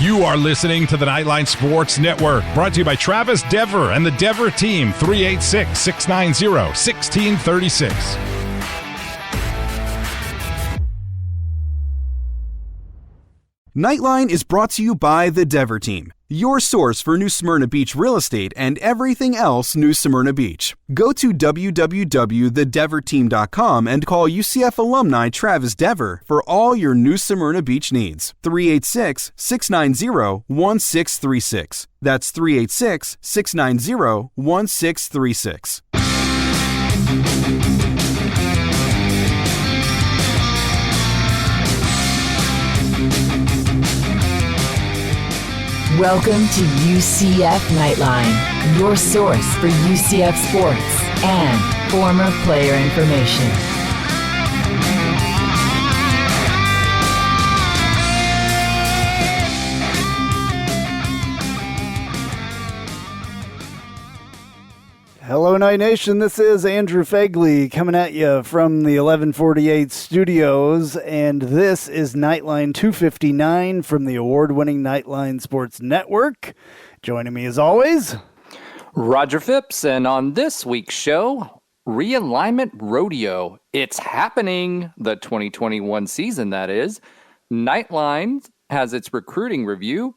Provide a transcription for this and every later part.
You are listening to the Knightline Sports Network, brought to you by Travis Dever and the Dever team, 386-690-1636. Knightline is brought to you by the Dever team, your source for New Smyrna Beach real estate and everything else New Smyrna Beach. Go to www.thedeverteam.com and call UCF alumni Travis Dever for all your New Smyrna Beach needs. 386-690-1636. That's 386-690-1636. Welcome to UCF Knightline, your source for UCF sports and former player information. Hello, Night Nation. This is Andrew Phegley coming at you from the 1148 studios, and this is Knightline 259 from the award-winning Knightline Sports Network. Joining me as always, Roger Phipps, and on this week's show, Realignment Rodeo. It's happening, the 2021 season, that is. Knightline has its recruiting review,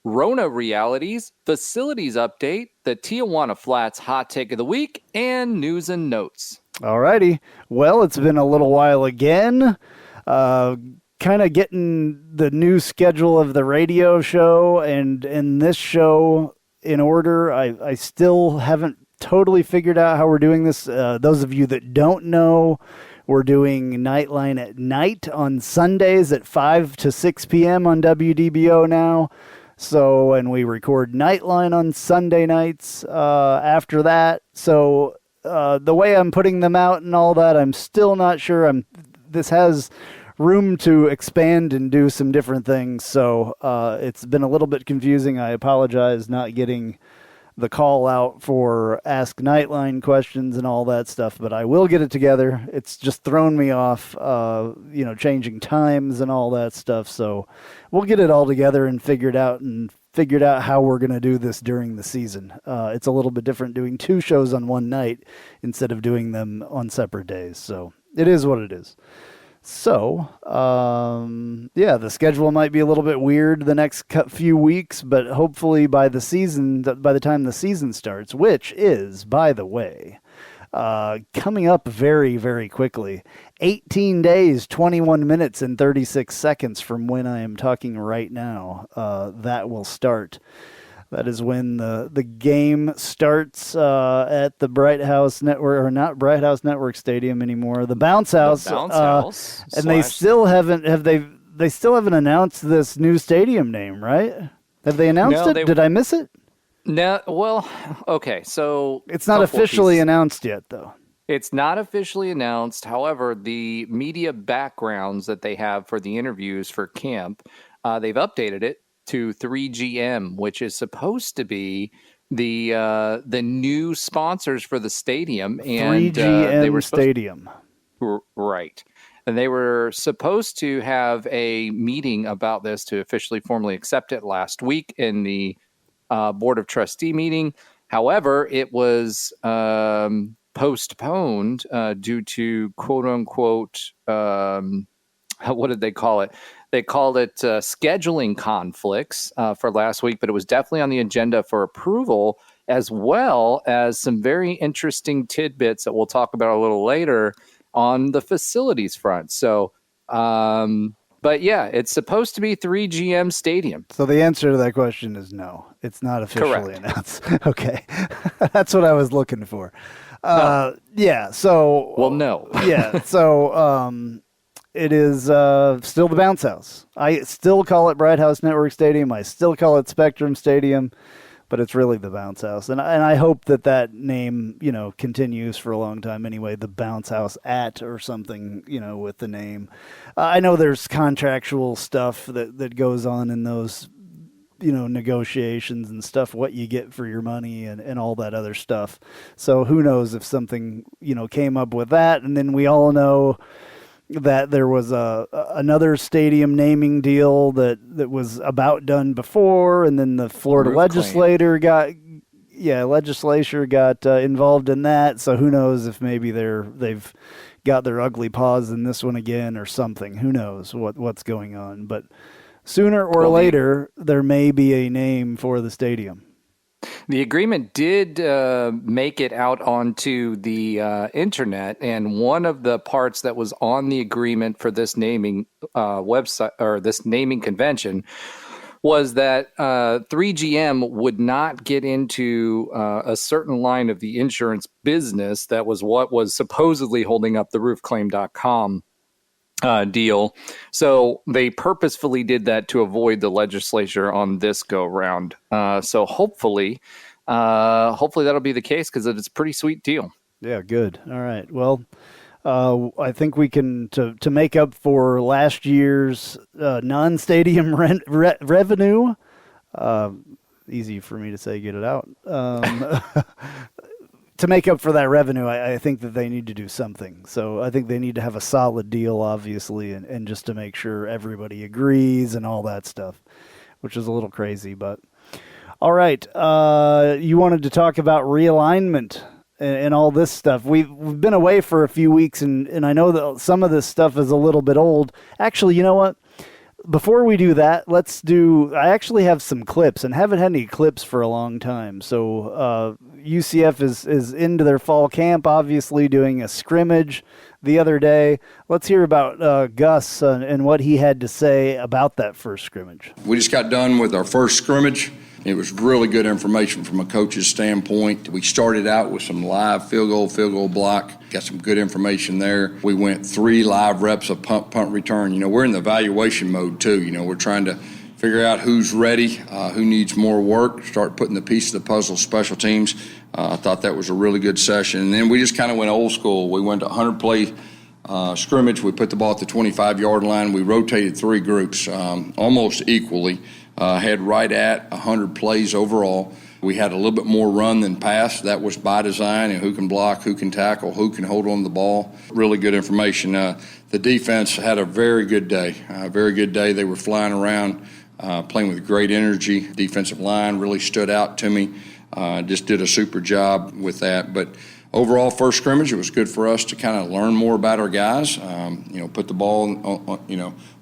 Rona realities, facilities update, the Tijuana Flats hot take of the week, and news and notes. Alrighty. Well, it's been a little while again. Kind of getting the new schedule of the radio show and this show in order. I still haven't totally figured out how we're doing this. Those of you that don't know, we're doing Knightline at night on Sundays at 5 to 6 p.m. on WDBO now. So, and we record Knightline on Sunday nights after that. So, the way I'm putting them out and all that, I'm still not sure. This has room to expand and do some different things. So, it's been a little bit confusing. I apologize not getting the call out for Ask Knightline questions and all that stuff, but I will get it together. It's just thrown me off, changing times and all that stuff. So we'll get it all together and figured out how we're going to do this during the season. It's a little bit different doing two shows on one night instead of doing them on separate days. So it is what it is. So, the schedule might be a little bit weird the next few weeks, but hopefully by the time the season starts, which is, by the way, coming up very, very quickly, 18 days, 21 minutes, and 36 seconds from when I am talking right now, that will start. That is when the game starts at the Bright House Network, or not Bright House Network Stadium anymore, the Bounce House. The Bounce House. And they still haven't announced this new stadium name, right? Have they announced it? Did I miss it? No. Well, okay. So it's not officially announced yet, though. It's not officially announced. However, the media backgrounds that they have for the interviews for camp, they've updated it to 3GM, which is supposed to be the new sponsors for the stadium. And 3GM they were Stadium. Right. And they were supposed to have a meeting about this to officially formally accept it last week in the Board of Trustee meeting. However, it was postponed due to quote unquote, what did they call it? They called it scheduling conflicts for last week, but it was definitely on the agenda for approval, as well as some very interesting tidbits that we'll talk about a little later on the facilities front. So, but yeah, it's supposed to be 3GM Stadium. So the answer to that question is no. It's not officially announced. Okay. That's what I was looking for. No. Yeah, so... Well, no. Yeah, so... It is still the Bounce House. I still call it Bright House Network Stadium. I still call it Spectrum Stadium, but it's really the Bounce House. And I hope that name, continues for a long time anyway, the Bounce House or something, with the name. I know there's contractual stuff that goes on in those, negotiations and stuff, what you get for your money and all that other stuff. So who knows if something, came up with that. And then we all know that there was another stadium naming deal that was about done before, and then the Florida legislature got involved in that. So who knows if maybe they've got their ugly paws in this one again or something. Who knows what's going on? But sooner or later, there may be a name for the stadium. The agreement did make it out onto the internet, and one of the parts that was on the agreement for this naming website or this naming convention was that 3GM would not get into a certain line of the insurance business that was what was supposedly holding up the roofclaim.com deal. So they purposefully did that to avoid the legislature on this go round. So hopefully that'll be the case, because it's a pretty sweet deal. Yeah, good. All right. Well, I think we can, to make up for last year's non-stadium revenue, easy for me to say, get it out. To make up for that revenue, I think that they need to do something. So I think they need to have a solid deal, obviously, and just to make sure everybody agrees and all that stuff, which is a little crazy. But all right, you wanted to talk about realignment and all this stuff. We've been away for a few weeks, and I know that some of this stuff is a little bit old. Actually, you know what? Before we do that, I actually have some clips, and haven't had any clips for a long time. So UCF is into their fall camp, obviously doing a scrimmage the other day. Let's hear about Gus and what he had to say about that first scrimmage. We just got done with our first scrimmage. It was really good information from a coach's standpoint. We started out with some live field goal block, got some good information there. We went 3 live reps of punt return. We're in the evaluation mode too. We're trying to figure out who's ready, who needs more work, start putting the piece of the puzzle, special teams. I thought that was a really good session. And then we just kind of went old school. We went to 100-play scrimmage. We put the ball at the 25-yard line. We rotated 3 groups almost equally. Had right at 100 plays overall. We had a little bit more run than pass. That was by design, and who can block, who can tackle, who can hold on the ball. Really good information. The defense had a very good day. They were flying around, playing with great energy. Defensive line really stood out to me. Just did a super job with that. But overall, first scrimmage, it was good for us to kind of learn more about our guys. Put the ball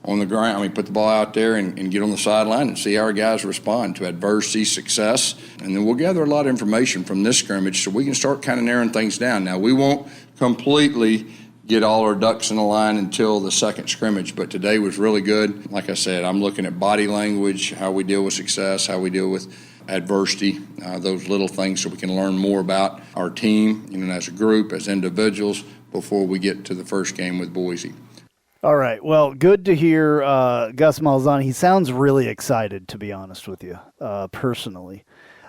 on the ground. Put the ball out there and get on the sideline and see how our guys respond to adversity, success. And then we'll gather a lot of information from this scrimmage so we can start kind of narrowing things down. Now, we won't completely get all our ducks in a line until the second scrimmage, but today was really good. Like I said, I'm looking at body language, how we deal with success, how we deal with adversity, those little things, so we can learn more about our team, as a group, as individuals, before we get to the first game with Boise. All right. Well, good to hear Gus Malzahn. He sounds really excited, to be honest with you, personally.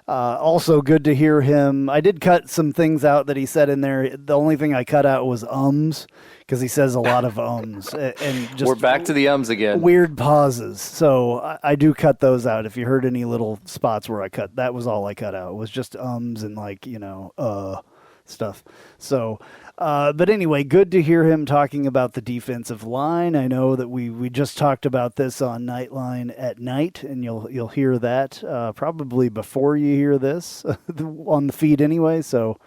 Also good to hear him. I did cut some things out that he said in there. The only thing I cut out was ums, because he says a lot of ums. And just we're back to the ums again. Weird pauses. So I do cut those out. If you heard any little spots where I cut, that was all I cut out. It was just ums and stuff. So, but anyway, good to hear him talking about the defensive line. I know that we just talked about this on Knightline at night, and you'll hear that probably before you hear this on the feed anyway. So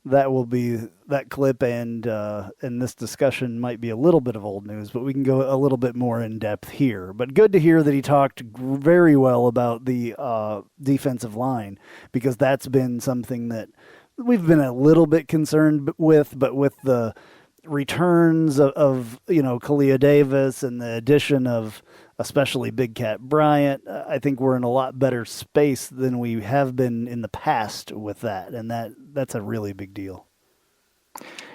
that will be that clip, and this discussion might be a little bit of old news, but we can go a little bit more in depth here. But good to hear that he talked very well about the defensive line, because that's been something that we've been a little bit concerned with, but with the returns of Kalia Davis and the addition of especially Big Cat Bryant, I think we're in a lot better space than we have been in the past with that, and that's a really big deal.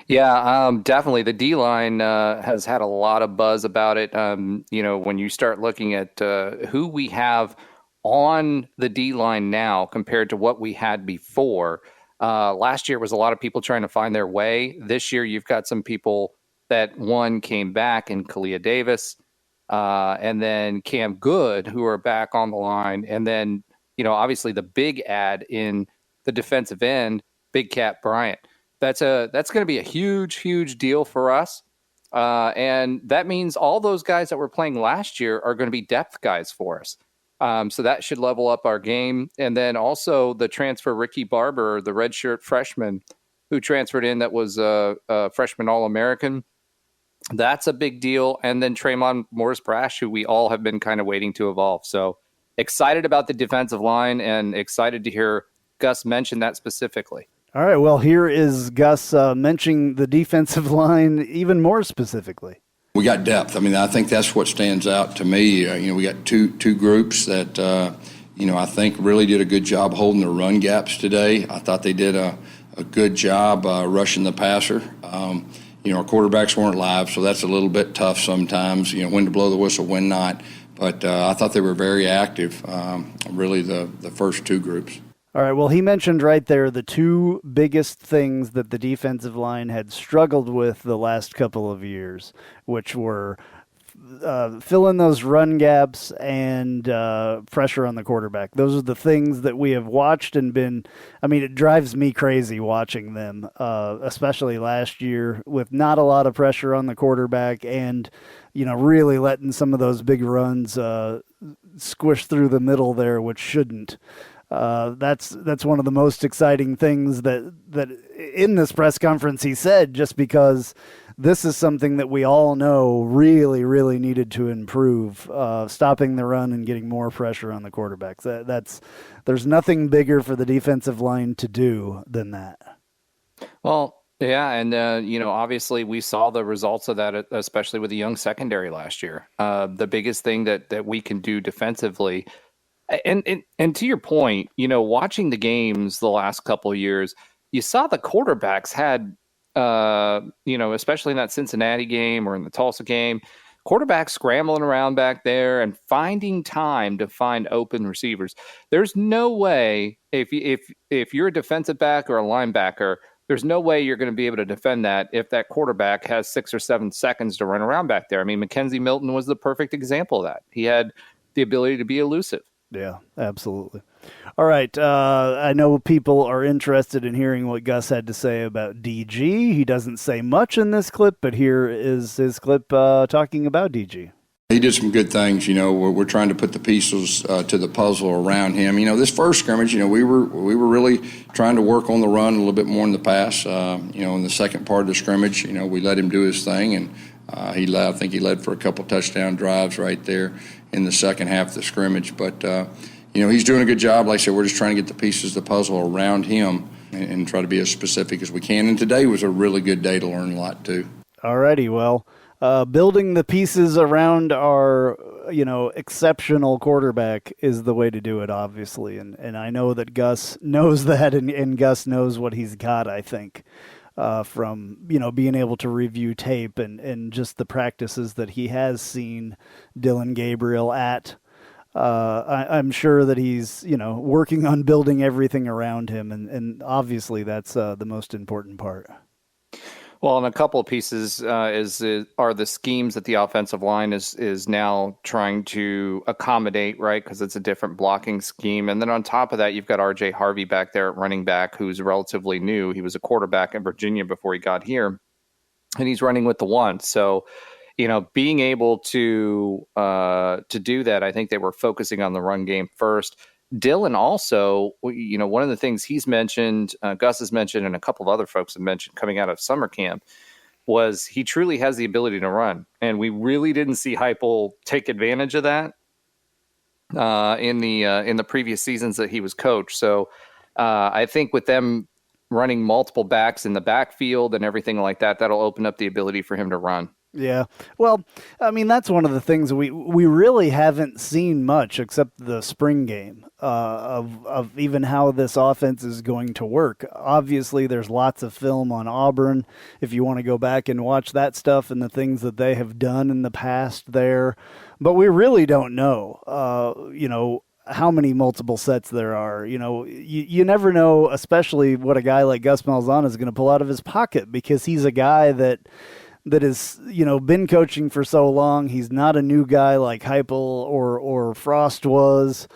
Yeah, definitely. The D-line has had a lot of buzz about it. When you start looking at who we have on the D-line now compared to what we had before, last year was a lot of people trying to find their way. This year, you've got some people that, one, came back in Kalia Davis, and then Cam Good, who are back on the line. And then, obviously the big add in the defensive end, Big Cat Bryant. That's going to be a huge, huge deal for us. And that means all those guys that were playing last year are going to be depth guys for us. So that should level up our game. And then also the transfer, Ricky Barber, the redshirt freshman who transferred in, that was a freshman All-American. That's a big deal. And then Tremont Morris-Brash, who we all have been kind of waiting to evolve. So excited about the defensive line and excited to hear Gus mention that specifically. All right, well, here is Gus mentioning the defensive line even more specifically. We got depth. I mean, I think that's what stands out to me. We got two groups that, I think really did a good job holding the run gaps today. I thought they did a good job rushing the passer. Our quarterbacks weren't live, so that's a little bit tough sometimes, when to blow the whistle, when not. But I thought they were very active, really the first two groups. All right, well, he mentioned right there the two biggest things that the defensive line had struggled with the last couple of years, which were filling those run gaps and pressure on the quarterback. Those are the things that we have watched and it drives me crazy watching them, especially last year with not a lot of pressure on the quarterback and, really letting some of those big runs squish through the middle there, which shouldn't. That's one of the most exciting things that in this press conference he said, just because this is something that we all know really, really needed to improve, stopping the run and getting more pressure on the quarterbacks. There's nothing bigger for the defensive line to do than that. Well, yeah, and obviously we saw the results of that, especially with the young secondary last year. The biggest thing that we can do defensively. And to your point, watching the games the last couple of years, you saw the quarterbacks had, especially in that Cincinnati game or in the Tulsa game, quarterbacks scrambling around back there and finding time to find open receivers. There's no way if you're a defensive back or a linebacker, there's no way you're going to be able to defend that if that quarterback has 6 or 7 seconds to run around back there. I mean, Mackenzie Milton was the perfect example of that. He had the ability to be elusive. Yeah, absolutely. All right. I know people are interested in hearing what Gus had to say about DG. He doesn't say much in this clip, but here is his clip talking about DG. He did some good things. We're trying to put the pieces to the puzzle around him. This first scrimmage, we were really trying to work on the run a little bit more in the pass. In the second part of the scrimmage, we let him do his thing, and I think he led for a couple touchdown drives right there in the second half of the scrimmage. But, he's doing a good job. Like I said, we're just trying to get the pieces of the puzzle around him and try to be as specific as we can. And today was a really good day to learn a lot, too. All righty. Well, building the pieces around our, exceptional quarterback is the way to do it, obviously. And I know that Gus knows that, and Gus knows what he's got, I think. From, being able to review tape and just the practices that he has seen Dillon Gabriel at. I'm sure that he's, working on building everything around him. And obviously that's the most important part. Well, and a couple of pieces are the schemes that the offensive line is now trying to accommodate, right? Because it's a different blocking scheme. And then on top of that, you've got R.J. Harvey back there at running back, who's relatively new. He was a quarterback in Virginia before he got here, and he's running with the one. So, being able to do that, I think they were focusing on the run game first. Dillon also, one of the things he's mentioned, Gus has mentioned, and a couple of other folks have mentioned coming out of summer camp, was he truly has the ability to run. And we really didn't see Heupel take advantage of that in the previous seasons that he was coach. So I think with them running multiple backs in the backfield and everything like that, that'll open up the ability for him to run. Yeah. Well, that's one of the things we really haven't seen much except the spring game of even how this offense is going to work. Obviously, there's lots of film on Auburn if you want to go back and watch that stuff and the things that they have done in the past there. But we really don't know, how many multiple sets there are. You never know, especially what a guy like Gus Malzahn is going to pull out of his pocket, because he's a guy that has, been coaching for so long. He's not a new guy like Heupel or Frost was.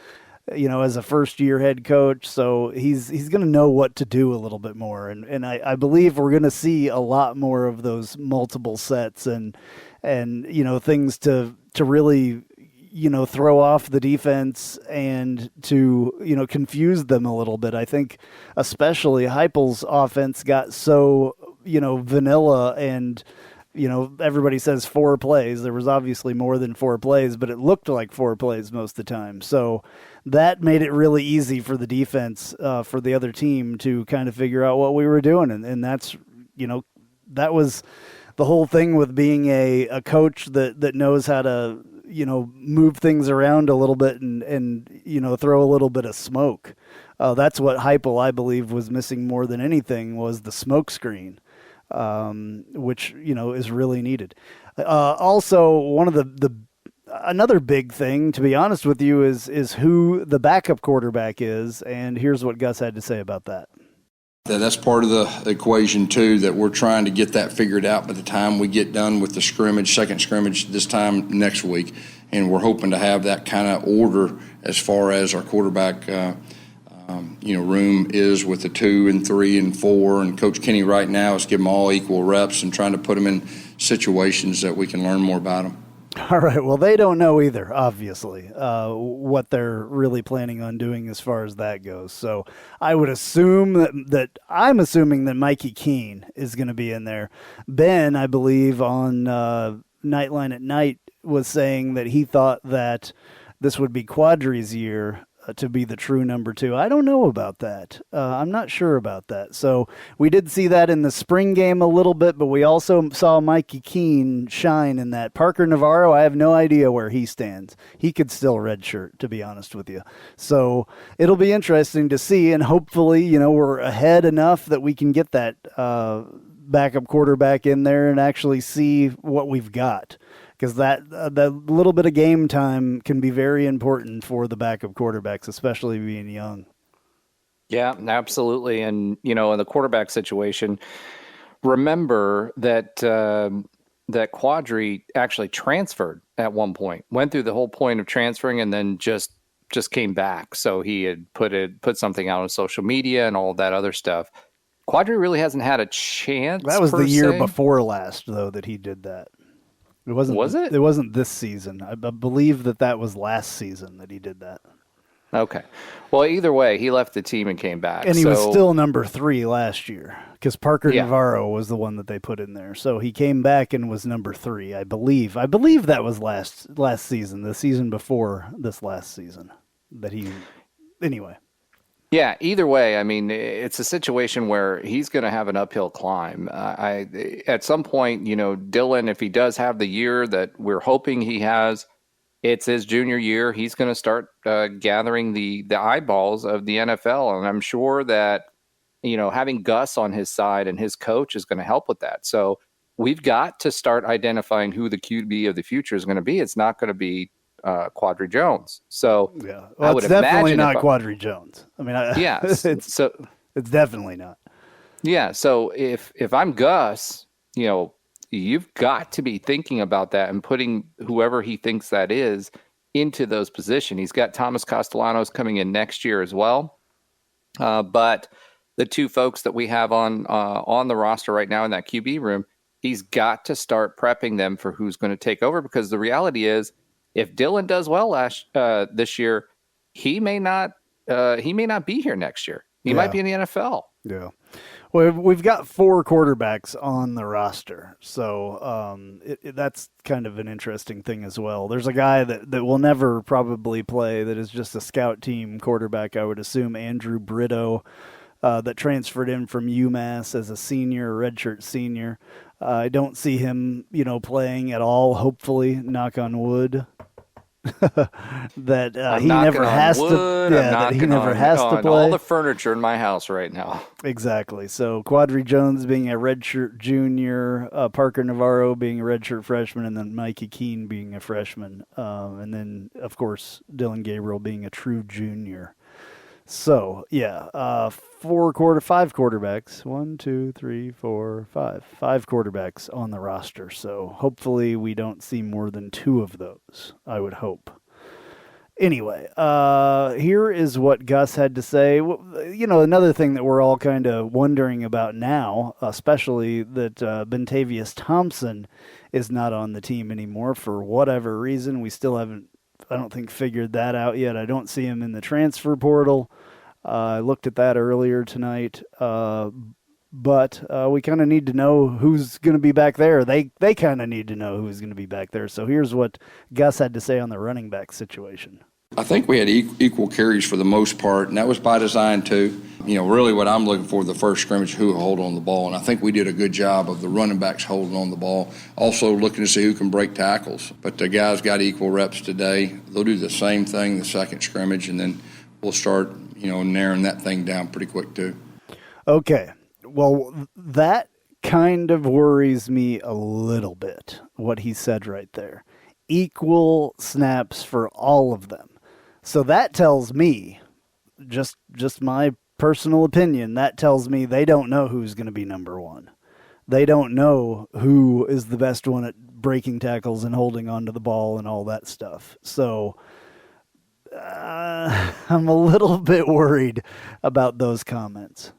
as a first-year head coach. So he's going to know what to do a little bit more. And I believe we're going to see a lot more of those multiple sets and things to really, throw off the defense and to, confuse them a little bit. I think especially Heupel's offense got so, vanilla and, everybody says 4 plays. There was obviously more than 4 plays, but it looked like 4 plays most of the time. So that made it really easy for the defense, for the other team to kind of figure out what we were doing. And that's, that was the whole thing with being a coach that knows how to, move things around a little bit and throw a little bit of smoke. That's what Heupel, I believe, was missing more than anything was the smoke screen, which, is really needed. Also, one of another big thing, to be honest with you, is who the backup quarterback is. And here's what Gus had to say about that. That's part of the equation, too, that we're trying to get that figured out by the time we get done with the second scrimmage this time next week. And we're hoping to have that kind of order as far as our quarterback room is with the 2 and 3 and 4. And Coach Kenny right now is giving them all equal reps and trying to put them in situations that we can learn more about them. All right. Well, they don't know either, obviously, what they're really planning on doing as far as that goes. So I would assume that I'm assuming that Mikey Keene is going to be in there. Ben, I believe, on Knightline at Night was saying that he thought that this would be Quadri's year to be the true number 2. I don't know about that. I'm not sure about that. So we did see that in the spring game a little bit, but we also saw Mikey Keene shine in that. Parker Navarro, I have no idea where he stands. He could still redshirt, to be honest with you. So it'll be interesting to see, and hopefully, we're ahead enough that we can get that backup quarterback in there and actually see what we've got. Because that little bit of game time can be very important for the backup quarterbacks, especially being young. Yeah, absolutely. And, in the quarterback situation, remember that that Quadri actually transferred at one point, went through the whole point of transferring and then just came back. So he had put something out on social media and all that other stuff. Quadri really hasn't had a chance. That was the year before last, though, that he did that. It wasn't. Was it? It wasn't this season. I believe that was last season that he did that. Okay. Well, either way, he left the team and came back. And he was still number 3 last year because Parker Navarro was the one that they put in there. So he came back and was number 3, I believe. I believe that was last season, the season before this last season. Anyway. Yeah, either way, I mean, it's a situation where he's going to have an uphill climb. At some point, Dylan, if he does have the year that we're hoping he has, it's his junior year. He's going to start gathering the eyeballs of the NFL. And I'm sure that, having Gus on his side and his coach is going to help with that. So we've got to start identifying who the QB of the future is going to be. It's not going to be Quadri Jones. So yeah, well, it's definitely not Quadri Jones. I mean, it's definitely not. Yeah. So if I'm Gus, you've got to be thinking about that and putting whoever he thinks that is into those positions. He's got Thomas Castellanos coming in next year as well. But the 2 folks that we have on the roster right now in that QB room, he's got to start prepping them for who's going to take over, because the reality is, if Dylan does well this year, he may not be here next year. He might be in the NFL. Yeah. Well, we've got 4 quarterbacks on the roster, so that's kind of an interesting thing as well. There's a guy that will never probably play that is just a scout team quarterback, I would assume, Andrew Brito, that transferred in from UMass as a senior, redshirt senior. I don't see him, playing at all, hopefully, knock on wood. that he never has to. Yeah, that he never has to play. All the furniture in my house right now. Exactly. So Quadri Jones being a redshirt junior, Parker Navarro being a redshirt freshman, and then Mikey Keene being a freshman, and then of course Dylan Gabriel being a true junior. So yeah, 5 quarterbacks. 1, 2, 3, 4, 5. 5 quarterbacks on the roster. So hopefully we don't see more than 2 of those, I would hope. Anyway, here is what Gus had to say. Another thing that we're all kind of wondering about now, especially that Bentavious Thompson is not on the team anymore for whatever reason. We still haven't, I don't think, figured that out yet. I don't see him in the transfer portal. I looked at that earlier tonight. But we kind of need to know who's going to be back there. They kind of need to know who's going to be back there. So here's what Gus had to say on the running back situation. I think we had equal carries for the most part, and that was by design too. Really what I'm looking for, the first scrimmage, who will hold on the ball, and I think we did a good job of the running backs holding on the ball. Also looking to see who can break tackles. But the guys got equal reps today. They'll do the same thing the second scrimmage, and then we'll start, narrowing that thing down pretty quick too. Okay. Well, that kind of worries me a little bit, what he said right there. Equal snaps for all of them. So that tells me, just my personal opinion, that tells me they don't know who's going to be number one. They don't know who is the best one at breaking tackles and holding onto the ball and all that stuff. So I'm a little bit worried about those comments.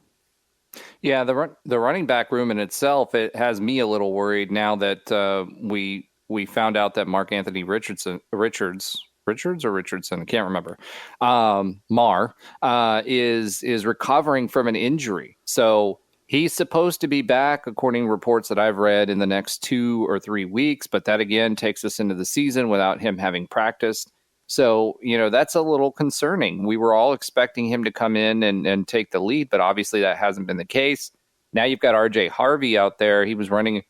Yeah, the running back room in itself, it has me a little worried now that we found out that Mark Anthony Richards or Richardson, I can't remember. Mar is recovering from an injury. So he's supposed to be back, according to reports that I've read, in the next 2 or 3 weeks. But that, again, takes us into the season without him having practiced. So, that's a little concerning. We were all expecting him to come in and take the lead, but obviously that hasn't been the case. Now you've got RJ Harvey out there. He was running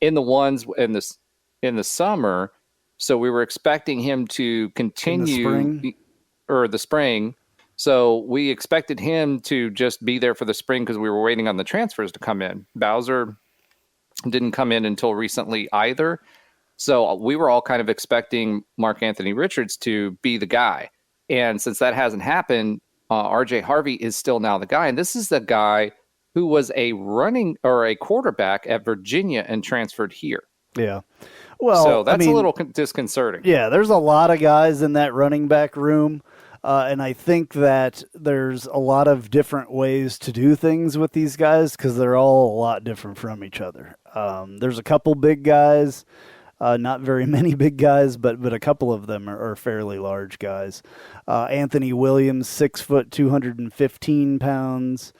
in the ones in the summer. So we were expecting him to continue the spring. So we expected him to just be there for the spring because we were waiting on the transfers to come in. Bowser didn't come in until recently either. So we were all kind of expecting Mark Anthony Richards to be the guy. And since that hasn't happened, RJ Harvey is still now the guy. And this is the guy who was a quarterback at Virginia and transferred here. Yeah. Well, so that's a little disconcerting. Yeah, there's a lot of guys in that running back room, and I think that there's a lot of different ways to do things with these guys because they're all a lot different from each other. There's a couple big guys, not very many big guys, but a couple of them are fairly large guys. Anthony Williams, 6 foot, 215 pounds.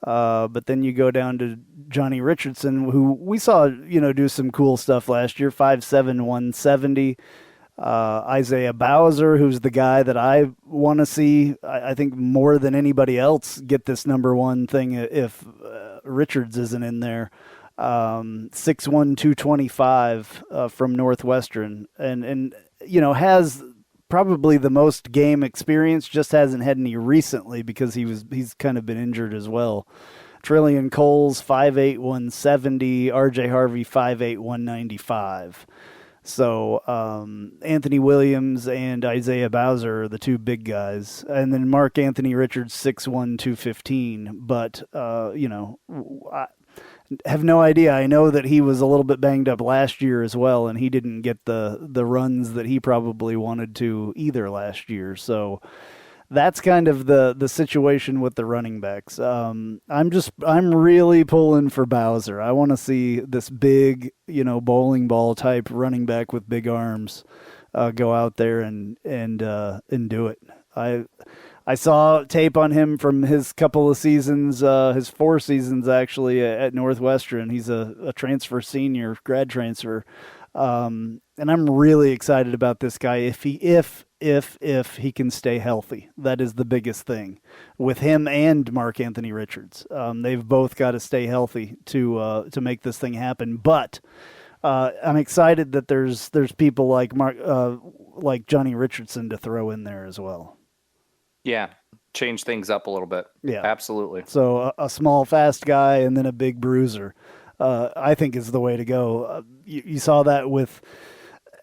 But then you go down to Johnny Richardson, who we saw, do some cool stuff last year, 5'7", 170. Isaiah Bowser, who's the guy that I want to see, I think more than anybody else, get this number one thing if Richards isn't in there. 6'1", 225 from Northwestern, and has probably the most game experience, just hasn't had any recently because he's kind of been injured as well. Trillian Coles, 5'8", 170. RJ Harvey, 5'8", 195. So Anthony Williams and Isaiah Bowser are the two big guys. And then Mark Anthony Richards, 6'1", 215. But, I have no idea. I know that he was a little bit banged up last year as well, and he didn't get the runs that he probably wanted to either last year. So that's kind of the situation with the running backs. I'm really pulling for Bowser. I want to see this big, bowling ball type running back with big arms go out there and do it. I saw tape on him from his couple of seasons, his 4 seasons actually at Northwestern. He's a transfer senior, grad transfer. And I'm really excited about this guy if he can stay healthy. That is the biggest thing with him and Mark Anthony Richards. They've both got to stay healthy to make this thing happen. But I'm excited that there's people like like Johnny Richardson to throw in there as well. Yeah, change things up a little bit. Yeah, absolutely. So a small, fast guy and then a big bruiser, I think is the way to go. You saw that with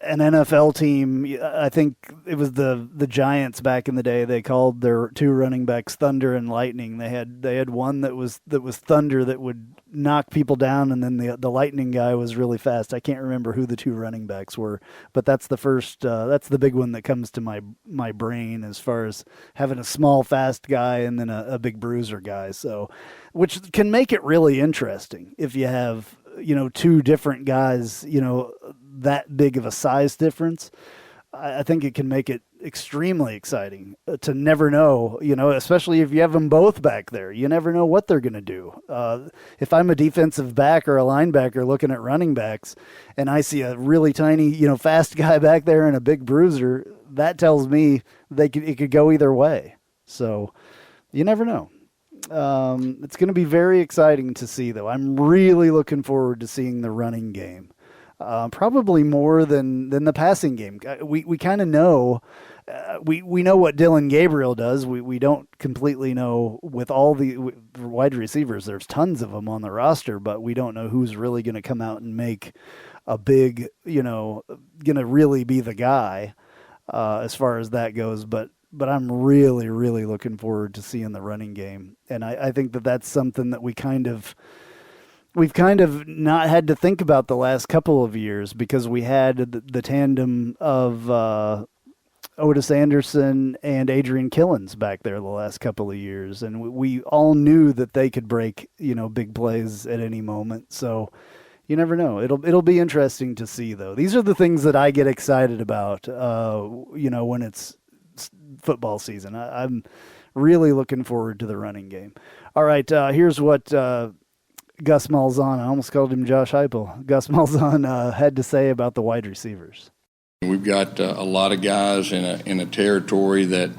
an NFL team. I think it was the Giants back in the day. They called their 2 running backs Thunder and Lightning. They had one that was Thunder that would knock people down, and then the lightning guy was really fast. I can't remember who the two running backs were, but that's the big one that comes to my brain as far as having a small fast guy and then a big bruiser guy. So, which can make it really interesting if you have, two different guys, that big of a size difference. I think it can make it extremely exciting to never know, especially if you have them both back there. You never know what they're going to do. If I'm a defensive back or a linebacker looking at running backs and I see a really tiny, fast guy back there and a big bruiser, that tells me it could go either way. So you never know. It's going to be very exciting to see, though. I'm really looking forward to seeing the running game. Probably more than the passing game. We kind of know, we know what Dylan Gabriel does. We don't completely know with all the wide receivers. There's tons of them on the roster, but we don't know who's really going to come out and make a big, going to really be the guy as far as that goes. But I'm really, really looking forward to seeing the running game, and I think that's something that we've kind of not had to think about the last couple of years because we had the tandem of Otis Anderson and Adrian Killens back there the last couple of years. And we all knew that they could break, big plays at any moment. So you never know. It'll be interesting to see, though. These are the things that I get excited about, when it's football season. I'm really looking forward to the running game. All right, here's what Gus Malzahn, I almost called him Josh Heupel. Gus Malzahn had to say about the wide receivers. We've got a lot of guys in a territory that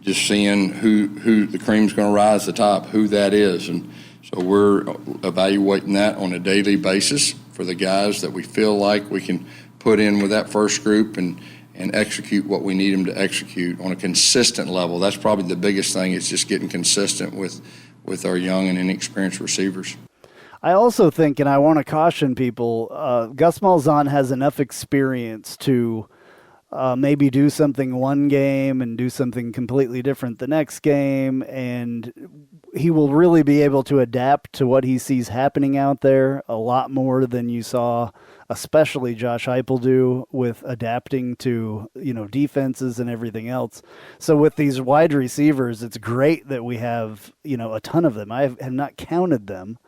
just seeing who the cream's going to rise to the top, who that is. And so we're evaluating that on a daily basis for the guys that we feel like we can put in with that first group and execute what we need them to execute on a consistent level. That's probably the biggest thing. It's just getting consistent with our young and inexperienced receivers. I also think, and I want to caution people, Gus Malzahn has enough experience to maybe do something one game and do something completely different the next game, and he will really be able to adapt to what he sees happening out there a lot more than you saw, especially Josh Heupel do with adapting to, defenses and everything else. So with these wide receivers, it's great that we have, a ton of them. I have not counted them.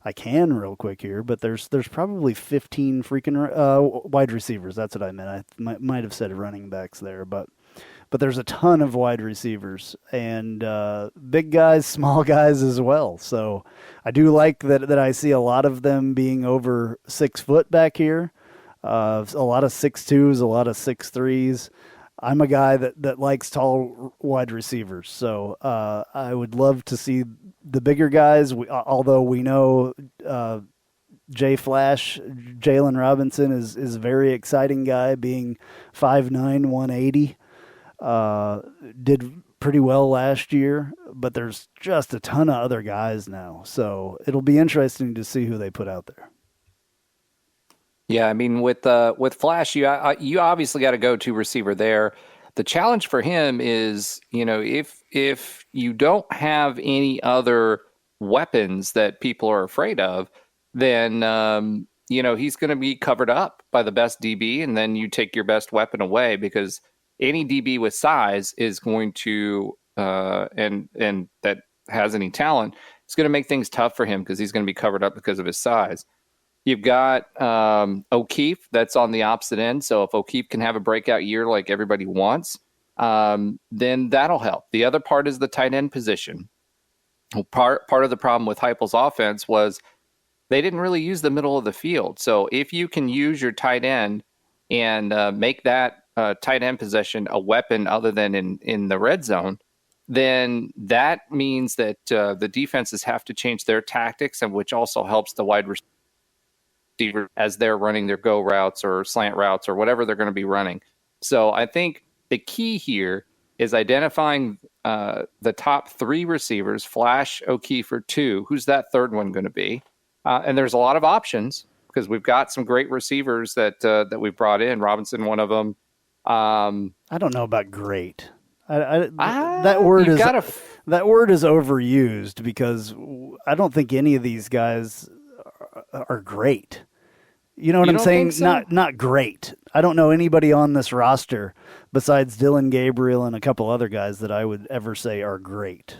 I can real quick here, but there's probably 15 freaking wide receivers. That's what I meant. I might have said running backs there, but there's a ton of wide receivers and big guys, small guys as well. So I do like that I see a lot of them being over 6 foot back here. A lot of 6'2s, a lot of 6'3s. I'm a guy that likes tall wide receivers, so I would love to see the bigger guys. Although we know Jalen Robinson is a very exciting guy, being 5'9", 180. Did pretty well last year, but there's just a ton of other guys now, so it'll be interesting to see who they put out there. Yeah, I mean, with Flash, you obviously got to go to receiver there. The challenge for him is, if you don't have any other weapons that people are afraid of, then he's going to be covered up by the best DB, and then you take your best weapon away because any DB with size is going to and that has any talent, it's going to make things tough for him because he's going to be covered up because of his size. You've got O'Keefe that's on the opposite end. So if O'Keefe can have a breakout year like everybody wants, then that'll help. The other part is the tight end position. Part of the problem with Heupel's offense was they didn't really use the middle of the field. So if you can use your tight end and make that tight end possession a weapon other than in the red zone, then that means that the defenses have to change their tactics, and which also helps the wide receiver as they're running their go routes or slant routes or whatever they're going to be running. So I think the key here is identifying the top 3 receivers, Flash, O'Keefe, or 2. Who's that third one going to be? And there's a lot of options because we've got some great receivers that we've brought in. Robinson, one of them. I don't know about great. That word is overused because I don't think any of these guys are great. You know what You I'm don't saying? think so? Not great. I don't know anybody on this roster besides Dylan Gabriel and a couple other guys that I would ever say are great.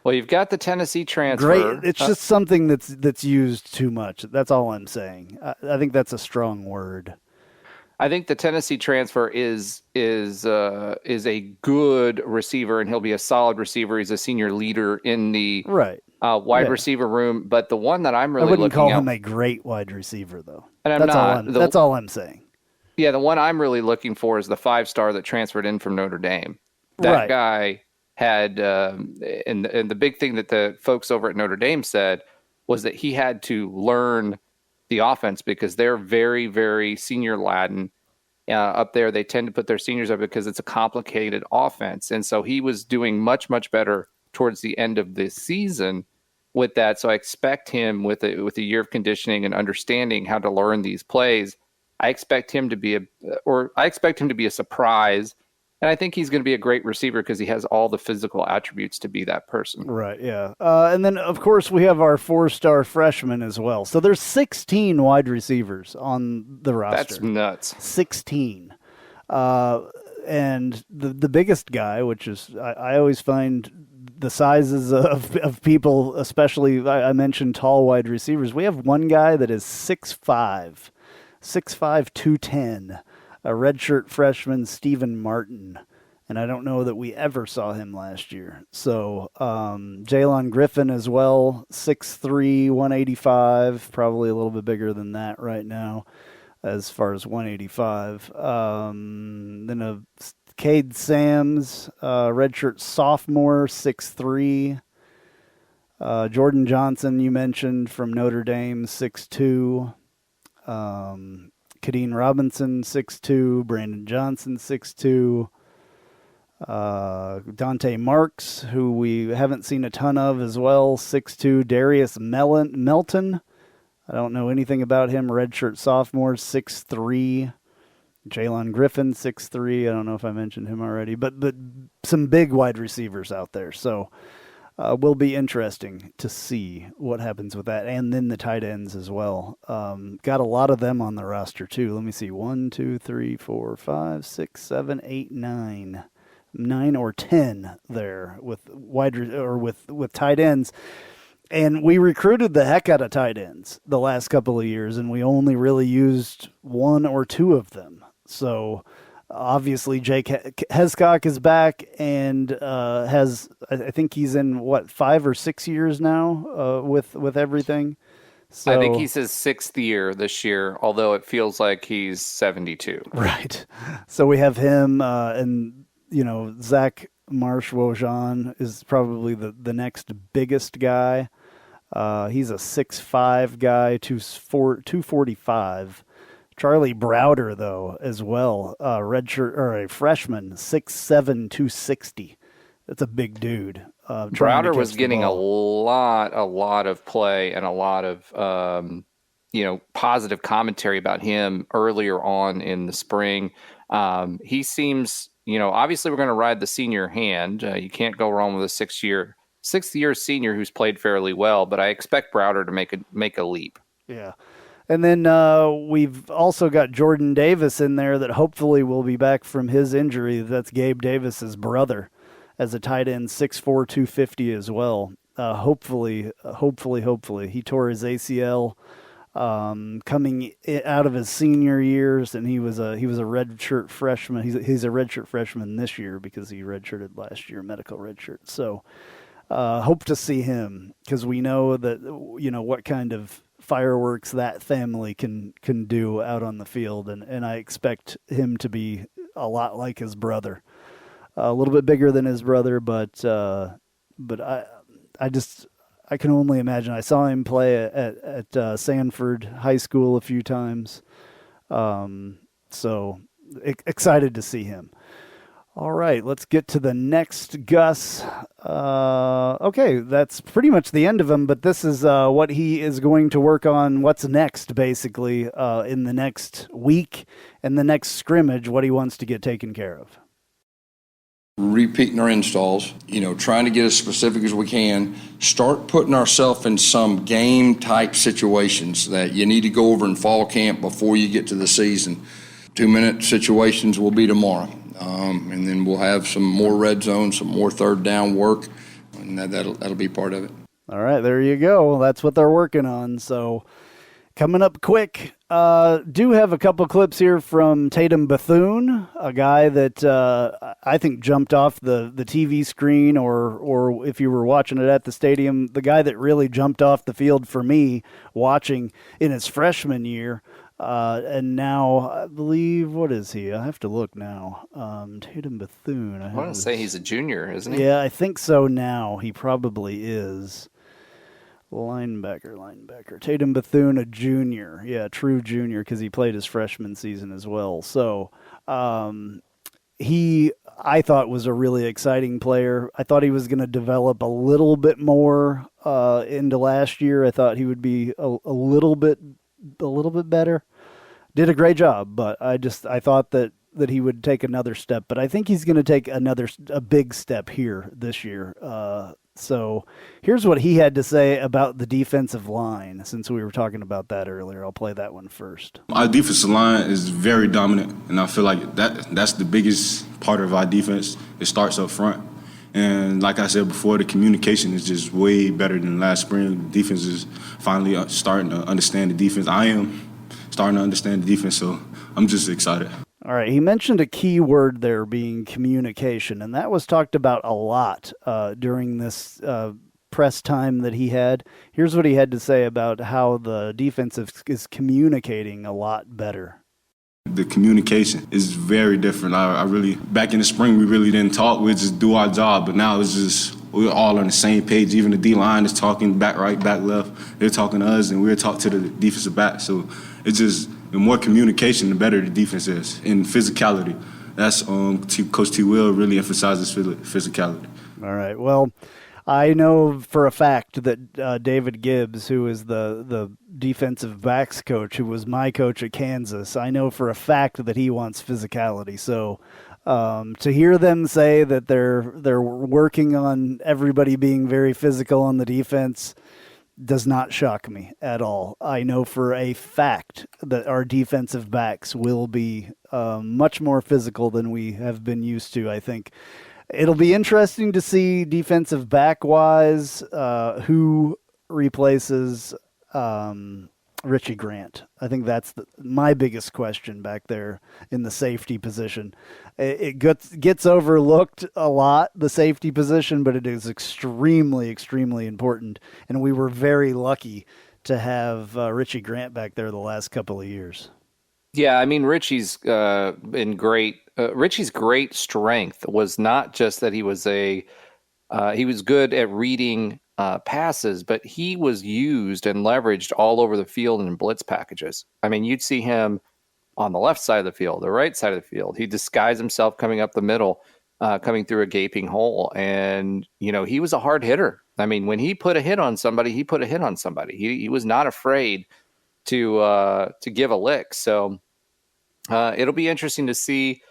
Well, you've got the Tennessee transfer. Great. It's just something that's used too much. That's all I'm saying. I think that's a strong word. I think the Tennessee transfer is a good receiver, and he'll be a solid receiver. He's a senior leader in the Right. wide receiver room. But the one that I'm really I wouldn't looking call at, him a great wide receiver, though. and I'm that's not. all that's all I'm saying. Yeah, the one I'm really looking for is the 5-star that transferred in from Notre Dame. That Right. guy had, and the big thing that the folks over at Notre Dame said was that he had to learn the offense because they're very, very senior laden up there. They tend to put their seniors up because it's a complicated offense. And so he was doing much, much better towards the end of the season with that. So I expect him with a year of conditioning and understanding how to learn these plays. I expect him to be a surprise. And I think he's going to be a great receiver because he has all the physical attributes to be that person. Right, yeah. And then, of course, we have our 4-star freshman as well. So there's 16 wide receivers on the roster. That's nuts. 16. And the biggest guy, which is, I always find the sizes of people, especially, I mentioned tall wide receivers. We have one guy that is 6'5", 210. A redshirt freshman, Stephen Martin, and I don't know that we ever saw him last year. So Jalen Griffin as well, 6'3", 185, probably a little bit bigger than that right now as far as 185. Then a Cade Sams, redshirt sophomore, 6'3". Jordan Johnson, you mentioned, from Notre Dame, 6'2". Kadeen Robinson, 6'2", Brandon Johnson, 6'2", Dante Marks, who we haven't seen a ton of as well, 6'2", Darius Melton, I don't know anything about him, redshirt sophomore, 6'3", Jalen Griffin, 6'3", I don't know if I mentioned him already, but some big wide receivers out there, so will be interesting to see what happens with that. And then the tight ends as well. Got a lot of them on the roster too. Let me see. 1, 2, 3, 4, 5, 6, 7, 8, 9. 9 or 10 there with with tight ends. And we recruited the heck out of tight ends the last couple of years, and we only really used 1 or 2 of them. So obviously, Jake Hescock is back and I think he's in, 5 or 6 years now with everything. So, I think he's his 6th year this year, although it feels like he's 72. Right. So we have him and, Zach Marsh-Wojan is probably the next biggest guy. He's a 6'5" guy, 245. Charlie Browder, though, as well, redshirt or a freshman, 6'7", 260. That's a big dude. Browder was getting a lot of play and a lot of positive commentary about him earlier on in the spring. He seems, obviously we're going to ride the senior hand. You can't go wrong with a 6th year senior who's played fairly well, but I expect Browder to make a leap. Yeah. And then we've also got Jordan Davis in there that hopefully will be back from his injury. That's Gabe Davis's brother as a tight end, 6'4", 250 as well. Hopefully. He tore his ACL coming out of his senior years, and he was a redshirt freshman. He's a redshirt freshman this year because he redshirted last year, medical redshirt. So hope to see him because we know that, what kind of fireworks that family can do out on the field, and I expect him to be a lot like his brother, a little bit bigger than his brother, but I can only imagine. I saw him play at Sanford High School a few times, so excited to see him. All right, let's get to the next Gus. Okay, that's pretty much the end of him, but this is what he is going to work on, what's next, basically, in the next week and the next scrimmage, what he wants to get taken care of. repeating our installs, trying to get as specific as we can, start putting ourselves in some game-type situations that you need to go over in fall camp before you get to the season. 2-minute situations will be tomorrow, and then we'll have some more red zone, some more third down work, and that'll be part of it. All right, there you go. That's what they're working on. So coming up quick, do have a couple clips here from Tatum Bethune, a guy that I think jumped off the TV screen, or if you were watching it at the stadium, the guy that really jumped off the field for me watching in his freshman year. And now, I believe, what is he? I have to look now. Tatum Bethune. I want to say he's a junior, isn't he? Yeah, I think so now. He probably is. Linebacker. Tatum Bethune, a junior. Yeah, true junior, because he played his freshman season as well. So he, I thought, was a really exciting player. I thought he was going to develop a little bit more into last year. I thought he would be a little bit better. Did a great job, but I thought that he would take another step. But I think he's going to take a big step here this year. So here's what he had to say about the defensive line, since we were talking about that earlier. I'll play that one first. Our defensive line is very dominant, and I feel like that's the biggest part of our defense. It starts up front. And like I said before, the communication is just way better than last spring. The defense is finally starting to understand the defense. I am starting to understand the defense, so I'm just excited. All right, he mentioned a key word there being communication, and that was talked about a lot during this press time that he had. Here's what he had to say about how the defense is communicating a lot better. The communication is very different. I really, back in the spring, we really didn't talk. We just do our job, but now it's just, we're all on the same page. Even the D-line is talking back right, back left. They're talking to us, and we're talking to the defensive back. So it's just, the more communication, the better the defense is. And physicality. That's Coach T. Will really emphasizes physicality. All right. Well, I know for a fact that David Gibbs, who is the defensive backs coach, who was my coach at Kansas, I know for a fact that he wants physicality. So to hear them say that they're working on everybody being very physical on the defense does not shock me at all. I know for a fact that our defensive backs will be much more physical than we have been used to. I think it'll be interesting to see defensive back-wise who replaces Richie Grant. I think that's my biggest question back there in the safety position. It gets overlooked a lot, the safety position, but it is extremely, extremely important. And we were very lucky to have Richie Grant back there the last couple of years. Yeah, I mean, Richie's been great. Richie's great strength was not just that he was good at reading passes, but he was used and leveraged all over the field in blitz packages. I mean, you'd see him on the left side of the field, the right side of the field. He disguised himself coming up the middle, coming through a gaping hole. And, he was a hard hitter. I mean, when he put a hit on somebody, he put a hit on somebody. He was not afraid to give a lick. So it'll be interesting to see.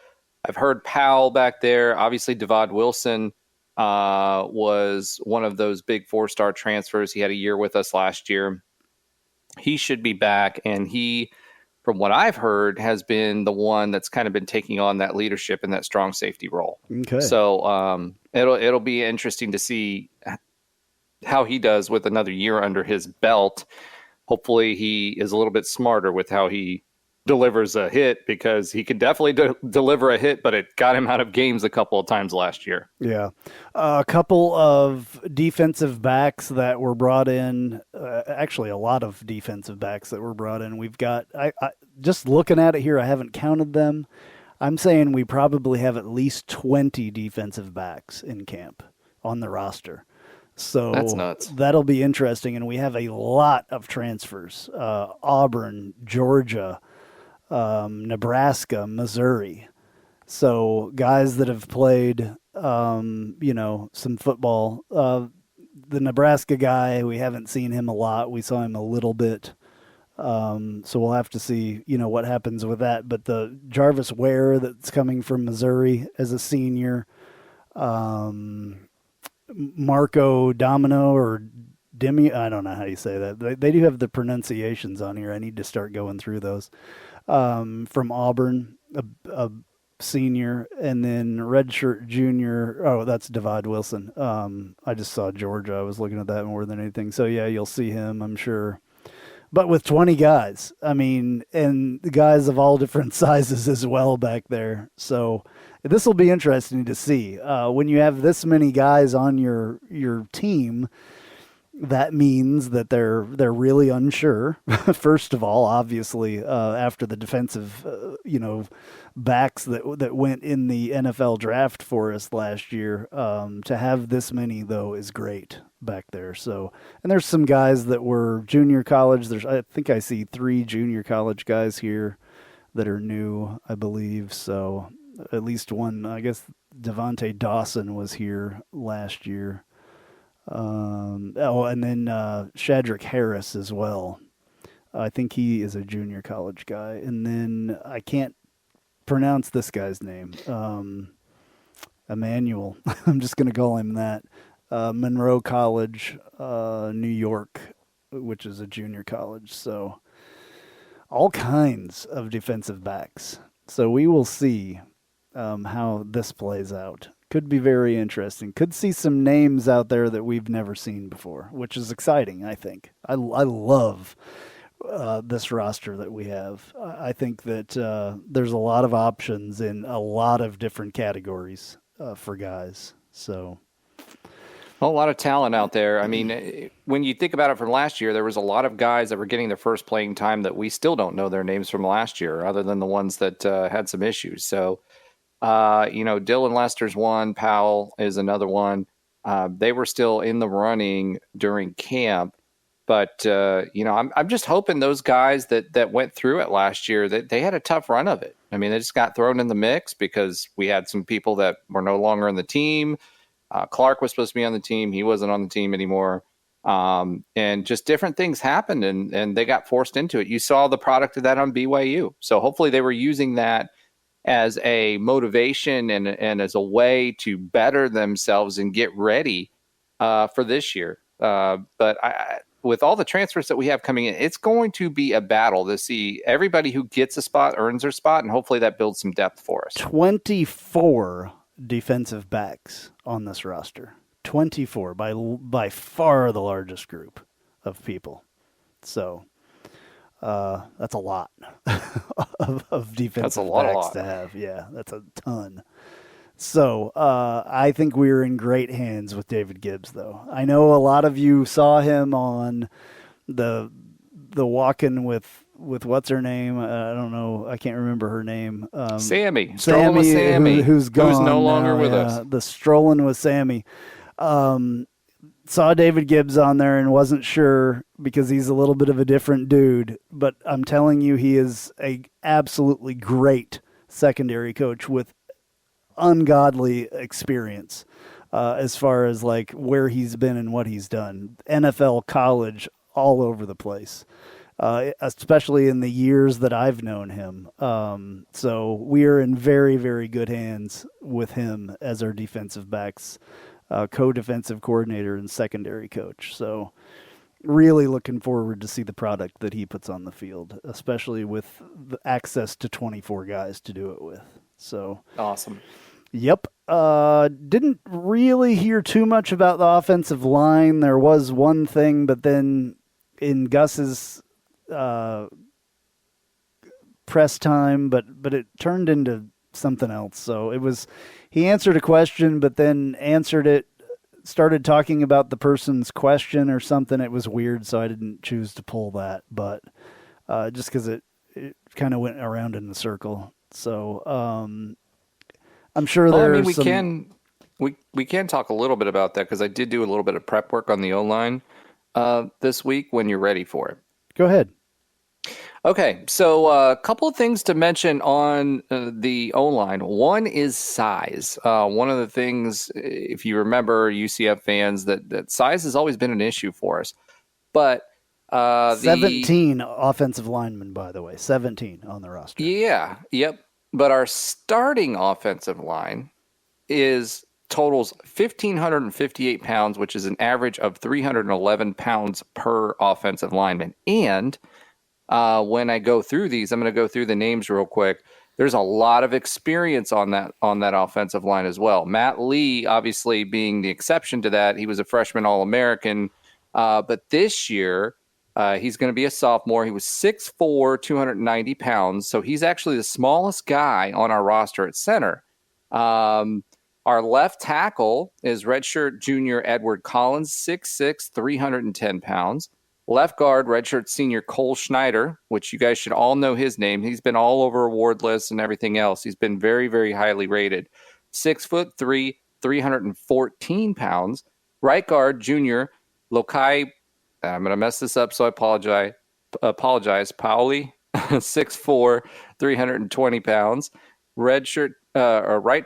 I've heard Powell back there. Obviously, Devod Wilson was one of those big 4-star transfers. He had a year with us last year. He should be back, and he, from what I've heard, has been the one that's kind of been taking on that leadership and that strong safety role. Okay. So it'll be interesting to see how he does with another year under his belt. Hopefully he is a little bit smarter with how he delivers a hit, because he could definitely deliver a hit, but it got him out of games a couple of times last year. Yeah. A couple of defensive backs that were brought in, actually a lot of defensive backs that were brought in. We've got, I just looking at it here, I haven't counted them. I'm saying we probably have at least 20 defensive backs in camp on the roster. So that's nuts. That'll be interesting. And we have a lot of transfers. Auburn, Georgia, Nebraska, Missouri. So guys that have played, some football. The Nebraska guy, we haven't seen him a lot. We saw him a little bit. So we'll have to see, what happens with that. But the Jarvis Ware that's coming from Missouri as a senior, Marco Domino or Demi. I don't know how you say that. They do have the pronunciations on here. I need to start going through those. From Auburn, a senior, and then redshirt junior. Oh, that's Devad Wilson. I just saw Georgia. I was looking at that more than anything. So yeah, you'll see him, I'm sure. But with 20 guys, I mean, and the guys of all different sizes as well back there. So this will be interesting to see. When you have this many guys on your team, that means that they're really unsure. First of all, obviously, after the defensive, backs that went in the NFL draft for us last year, to have this many though is great back there. So, and there's some guys that were junior college. I think I see 3 junior college guys here that are new, I believe. So at least one, I guess Devontae Dawson was here last year. And then Shadrick Harris as well. I think he is a junior college guy. And then I can't pronounce this guy's name. Emmanuel. I'm just going to call him that. Monroe College, New York, which is a junior college. So all kinds of defensive backs. So we will see how this plays out. Could be very interesting. Could see some names out there that we've never seen before, which is exciting, I think. I love this roster that we have. I think that there's a lot of options in a lot of different categories for guys. So a lot of talent out there. I mean, when you think about it from last year, there was a lot of guys that were getting their first playing time that we still don't know their names from last year, other than the ones that had some issues. So, Dylan Lester's one, Powell is another one. They were still in the running during camp, but I'm just hoping those guys that went through it last year, that they had a tough run of it. I mean, they just got thrown in the mix because we had some people that were no longer on the team. Clark was supposed to be on the team. He wasn't on the team anymore. And just different things happened and they got forced into it. You saw the product of that on BYU. So hopefully they were using that as a motivation and as a way to better themselves and get ready for this year. But with all the transfers that we have coming in, it's going to be a battle to see everybody who gets a spot earns their spot, and hopefully that builds some depth for us. 24 defensive backs on this roster. 24 by far the largest group of people. So that's a lot of defensive backs to have. Yeah, that's a ton. So I think we're in great hands with David Gibbs, though. I know a lot of you saw him on the walk-in with what's her name? I don't know. I can't remember her name. Sammy. Strolling with Sammy. Who's gone. Who's no longer now, with us. The Strolling with Sammy. Saw David Gibbs on there and wasn't sure because he's a little bit of a different dude. But I'm telling you, he is a absolutely great secondary coach with ungodly experience as far as like where he's been and what he's done. NFL, college, all over the place. Especially in the years that I've known him. So we are in very, very good hands with him as our defensive backs, co-defensive coordinator and secondary coach. So really looking forward to see the product that he puts on the field, especially with the access to 24 guys to do it with. So awesome. Yep. Didn't really hear too much about the offensive line. There was one thing, but then in Gus's press time, but it turned into something else. So he answered a question, but then started talking about the person's question or something. It was weird, so I didn't choose to pull that, but just because it kind of went around in the circle. So I'm sure we can talk a little bit about that because I did do a little bit of prep work on the O-line this week when you're ready for it. Go ahead. Okay, so a couple of things to mention on the O-line. One is size. One of the things, if you remember, UCF fans, that size has always been an issue for us. But 17 offensive linemen, by the way, 17 on the roster. Yeah, yep. But our starting offensive line is totals 1,558 pounds, which is an average of 311 pounds per offensive lineman. And when I go through these, I'm going to go through the names real quick. There's a lot of experience on that offensive line as well. Matt Lee, obviously being the exception to that, he was a freshman All-American. But this year, he's going to be a sophomore. He was 6'4", 290 pounds. So he's actually the smallest guy on our roster at center. Our left tackle is redshirt junior Edward Collins, 6'6", 310 pounds. Left guard, redshirt senior Cole Schneider, which you guys should all know his name. He's been all over award lists and everything else. He's been very, very highly rated. 6'3", 314 pounds. Right guard, junior Lokai, I'm going to mess this up, so I apologize. Pauli, 6'4", 320 pounds. Right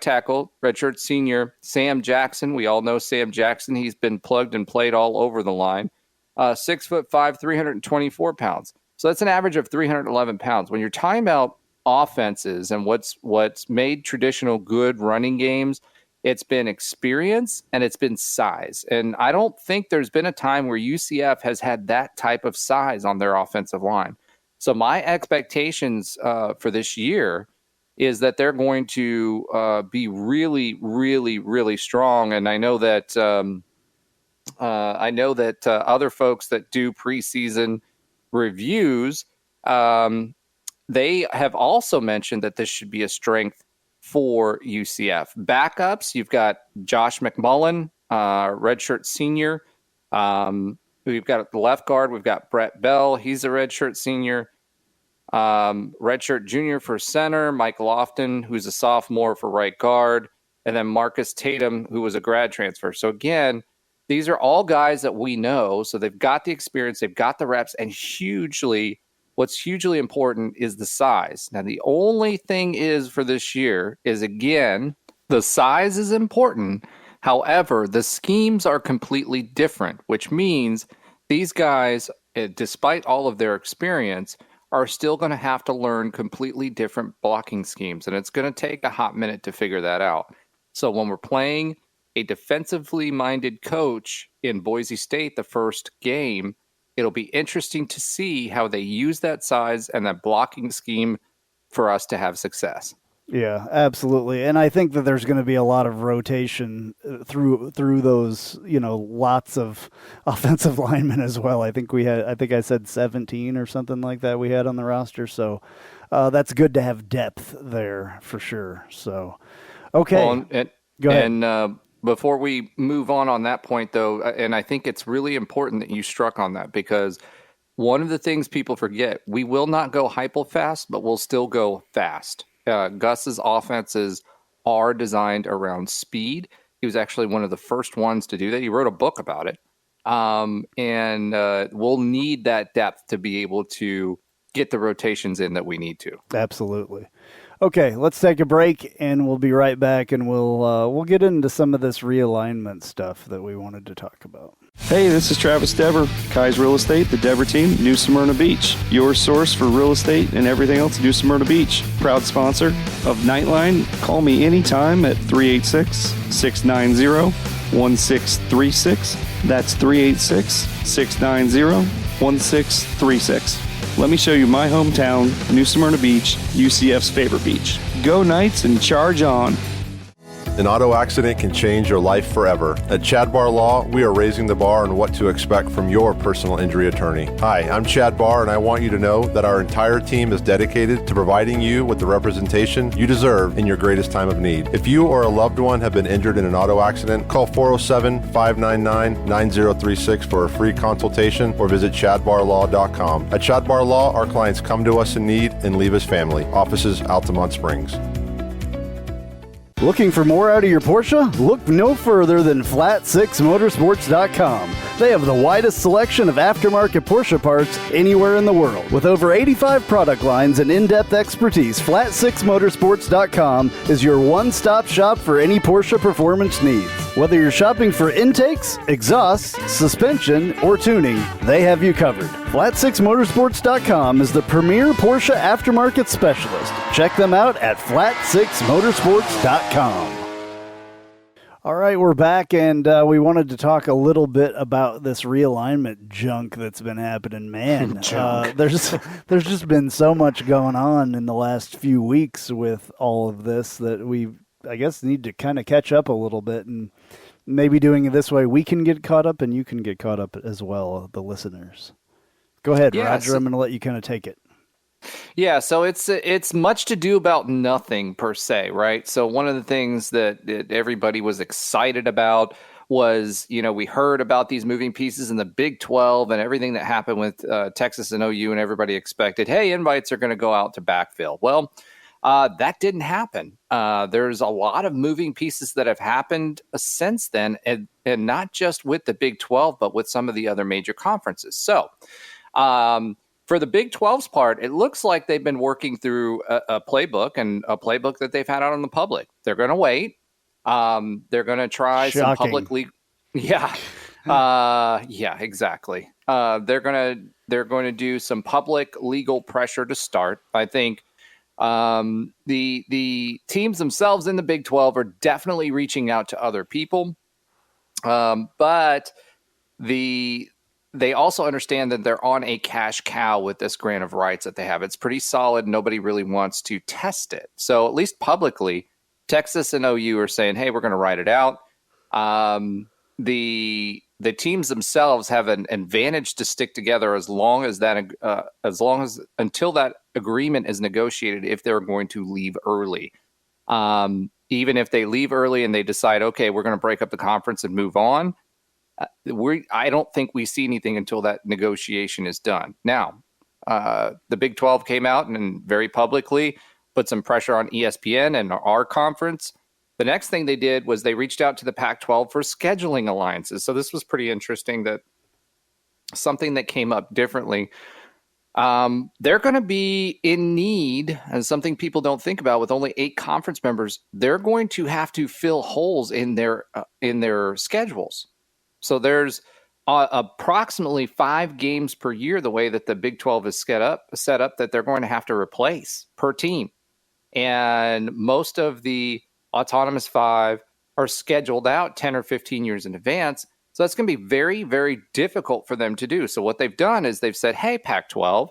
tackle, redshirt senior Sam Jackson. We all know Sam Jackson. He's been plugged and played all over the line. 6'5", 324 pounds. So that's an average of 311 pounds. When you're talking about offenses and what's made traditional good running games, it's been experience and it's been size. And I don't think there's been a time where UCF has had that type of size on their offensive line. So my expectations for this year is that they're going to be really, really, really strong. And I know that other folks that do preseason reviews, they have also mentioned that this should be a strength for UCF. Backups, you've got Josh McMullen, redshirt senior. We've got the left guard. We've got Brett Bell. He's a redshirt senior. Redshirt junior for center. Mike Lofton, who's a sophomore for right guard. And then Marcus Tatum, who was a grad transfer. So again, these are all guys that we know. So they've got the experience, they've got the reps, and what's hugely important is the size. Now, the only thing is for this year is, again, the size is important. However, the schemes are completely different, which means these guys, despite all of their experience, are still going to have to learn completely different blocking schemes. And it's going to take a hot minute to figure that out. So when we're playing a defensively minded coach in Boise State the first game, it'll be interesting to see how they use that size and that blocking scheme for us to have success. Yeah, absolutely. And I think that there's going to be a lot of rotation through those, lots of offensive linemen as well. I think I said 17 or something like that we had on the roster. So that's good to have depth there for sure. So, okay. Well, go ahead. And before we move on that point, though, and I think it's really important that you struck on that, because one of the things people forget, we will not go hyper fast, but we'll still go fast. Gus's offenses are designed around speed. He was actually one of the first ones to do that. He wrote a book about it. And we'll need that depth to be able to get the rotations in that we need to. Absolutely. Okay, let's take a break, and we'll be right back, and we'll get into some of this realignment stuff that we wanted to talk about. Hey, this is Travis Dever, Kai's Real Estate, the Dever team, New Smyrna Beach. Your source for real estate and everything else New Smyrna Beach. Proud sponsor of Knightline. Call me anytime at 386-690-1636. That's 386-690-1636. Let me show you my hometown, New Smyrna Beach, UCF's favorite beach. Go Knights and charge on. An auto accident can change your life forever. At Chad Barr Law, we are raising the bar on what to expect from your personal injury attorney. Hi, I'm Chad Barr, and I want you to know that our entire team is dedicated to providing you with the representation you deserve in your greatest time of need. If you or a loved one have been injured in an auto accident, call 407-599-9036 for a free consultation or visit chadbarlaw.com. At Chad Barr Law, our clients come to us in need and leave as family. Offices, Altamont Springs. Looking for more out of your Porsche? Look no further than Flat6Motorsports.com. They have the widest selection of aftermarket Porsche parts anywhere in the world. With over 85 product lines and in-depth expertise, Flat6Motorsports.com is your one-stop shop for any Porsche performance needs. Whether you're shopping for intakes, exhausts, suspension, or tuning, they have you covered. Flat6Motorsports.com is the premier Porsche aftermarket specialist. Check them out at Flat6Motorsports.com. All right, we're back, and we wanted to talk a little bit about this realignment junk that's been happening. Man, there's just been so much going on in the last few weeks with all of this that we, I guess, need to kind of catch up a little bit, and maybe doing it this way, we can get caught up, and you can get caught up as well, the listeners. Go ahead, Roger. I'm going to let you kind of take it. Yeah, so it's much to do about nothing per se, right? So one of the things that everybody was excited about was, we heard about these moving pieces in the Big 12 and everything that happened with Texas and OU, and everybody expected, hey, invites are going to go out to backfill. Well, that didn't happen. There's a lot of moving pieces that have happened since then, and not just with the Big 12, but with some of the other major conferences. So, for the Big 12's part, it looks like they've been working through a playbook, and a playbook that they've had out on the public. They're going to wait. They're going to try some public legal. Yeah. Yeah, exactly. They're going to do some public legal pressure to start. I think the teams themselves in the Big 12 are definitely reaching out to other people. But they also understand that they're on a cash cow with this grant of rights that they have. It's pretty solid. Nobody really wants to test it. So at least publicly, Texas and OU are saying, hey, we're going to write it out. The teams themselves have an advantage to stick together until that agreement is negotiated, if they're going to leave early. Even if they leave early and they decide, okay, we're going to break up the conference and move on, I don't think we see anything until that negotiation is done. Now, the Big 12 came out and very publicly put some pressure on ESPN and our conference. The next thing they did was they reached out to the Pac-12 for scheduling alliances. So this was pretty interesting, that something that came up differently. They're going to be in need, and something people don't think about, with only 8 conference members, they're going to have to fill holes in their schedules. So there's approximately 5 games per year, the way that the Big 12 is set up, that they're going to have to replace per team. And most of the Autonomous 5 are scheduled out 10 or 15 years in advance. So that's going to be very, very difficult for them to do. So what they've done is they've said, hey, Pac-12,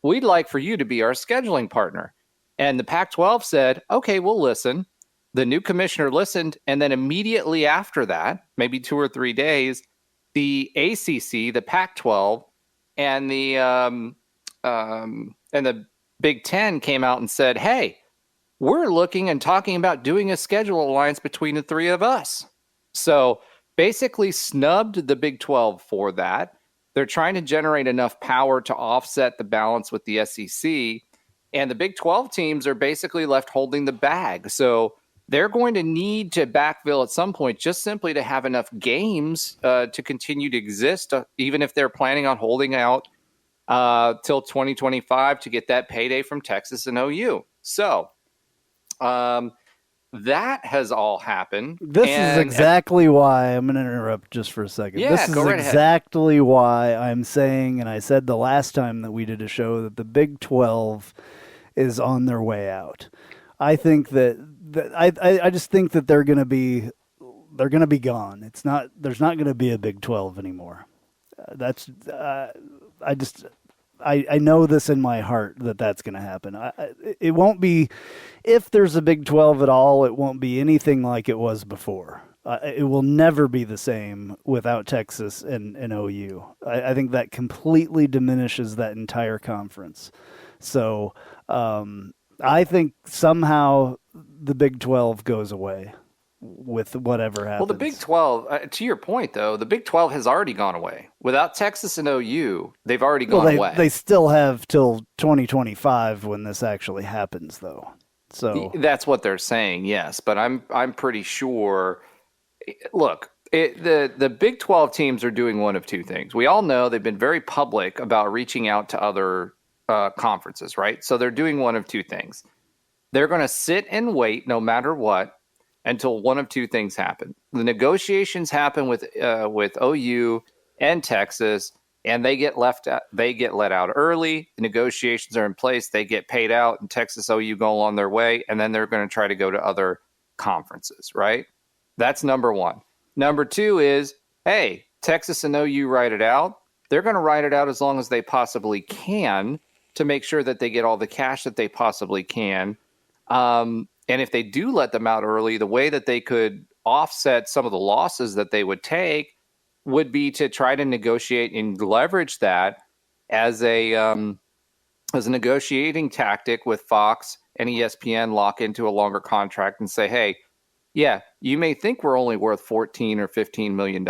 we'd like for you to be our scheduling partner. And the Pac-12 said, okay, we'll listen. The new commissioner listened, and then immediately after that, maybe 2 or 3 days, the ACC, the Pac-12, and the Big Ten came out and said, hey, we're looking and talking about doing a schedule alliance between the 3 of us. So basically snubbed the Big 12 for that. They're trying to generate enough power to offset the balance with the SEC, and the Big 12 teams are basically left holding the bag. So they're going to need to backfill at some point, just simply to have enough games to continue to exist, even if they're planning on holding out till 2025 to get that payday from Texas and OU. So that has all happened. This is exactly why I'm going to interrupt just for a second. Yeah, this is go right exactly why I'm saying, and I said the last time that we did a show, that the Big 12 is on their way out. I think I just think that they're going to be gone. There's not going to be a Big 12 anymore. I know this in my heart that's going to happen. It won't be, if there's a Big 12 at all, it won't be anything like it was before. It will never be the same without Texas and OU. I think that completely diminishes that entire conference. So I think somehow the Big 12 goes away with whatever happens. Well, the Big 12, to your point, though, the Big 12 has already gone away. Without Texas and OU, they've already gone away. They still have till 2025 when this actually happens, though. So that's what they're saying, yes. But I'm pretty sure. Look, the Big 12 teams are doing one of two things. We all know they've been very public about reaching out to other conferences, right? So they're doing one of two things. They're going to sit and wait no matter what until one of two things happen. The negotiations happen with OU and Texas, and they get let out early. The negotiations are in place. They get paid out, and Texas, OU go on their way, and then they're going to try to go to other conferences, right? That's number one. Number two is, hey, Texas and OU write it out. They're going to write it out as long as they possibly can to make sure that they get all the cash that they possibly can. And if they do let them out early, the way that they could offset some of the losses that they would take would be to try to negotiate and leverage that as a negotiating tactic with Fox and ESPN, lock into a longer contract and say, hey, yeah, you may think we're only worth $14 or $15 million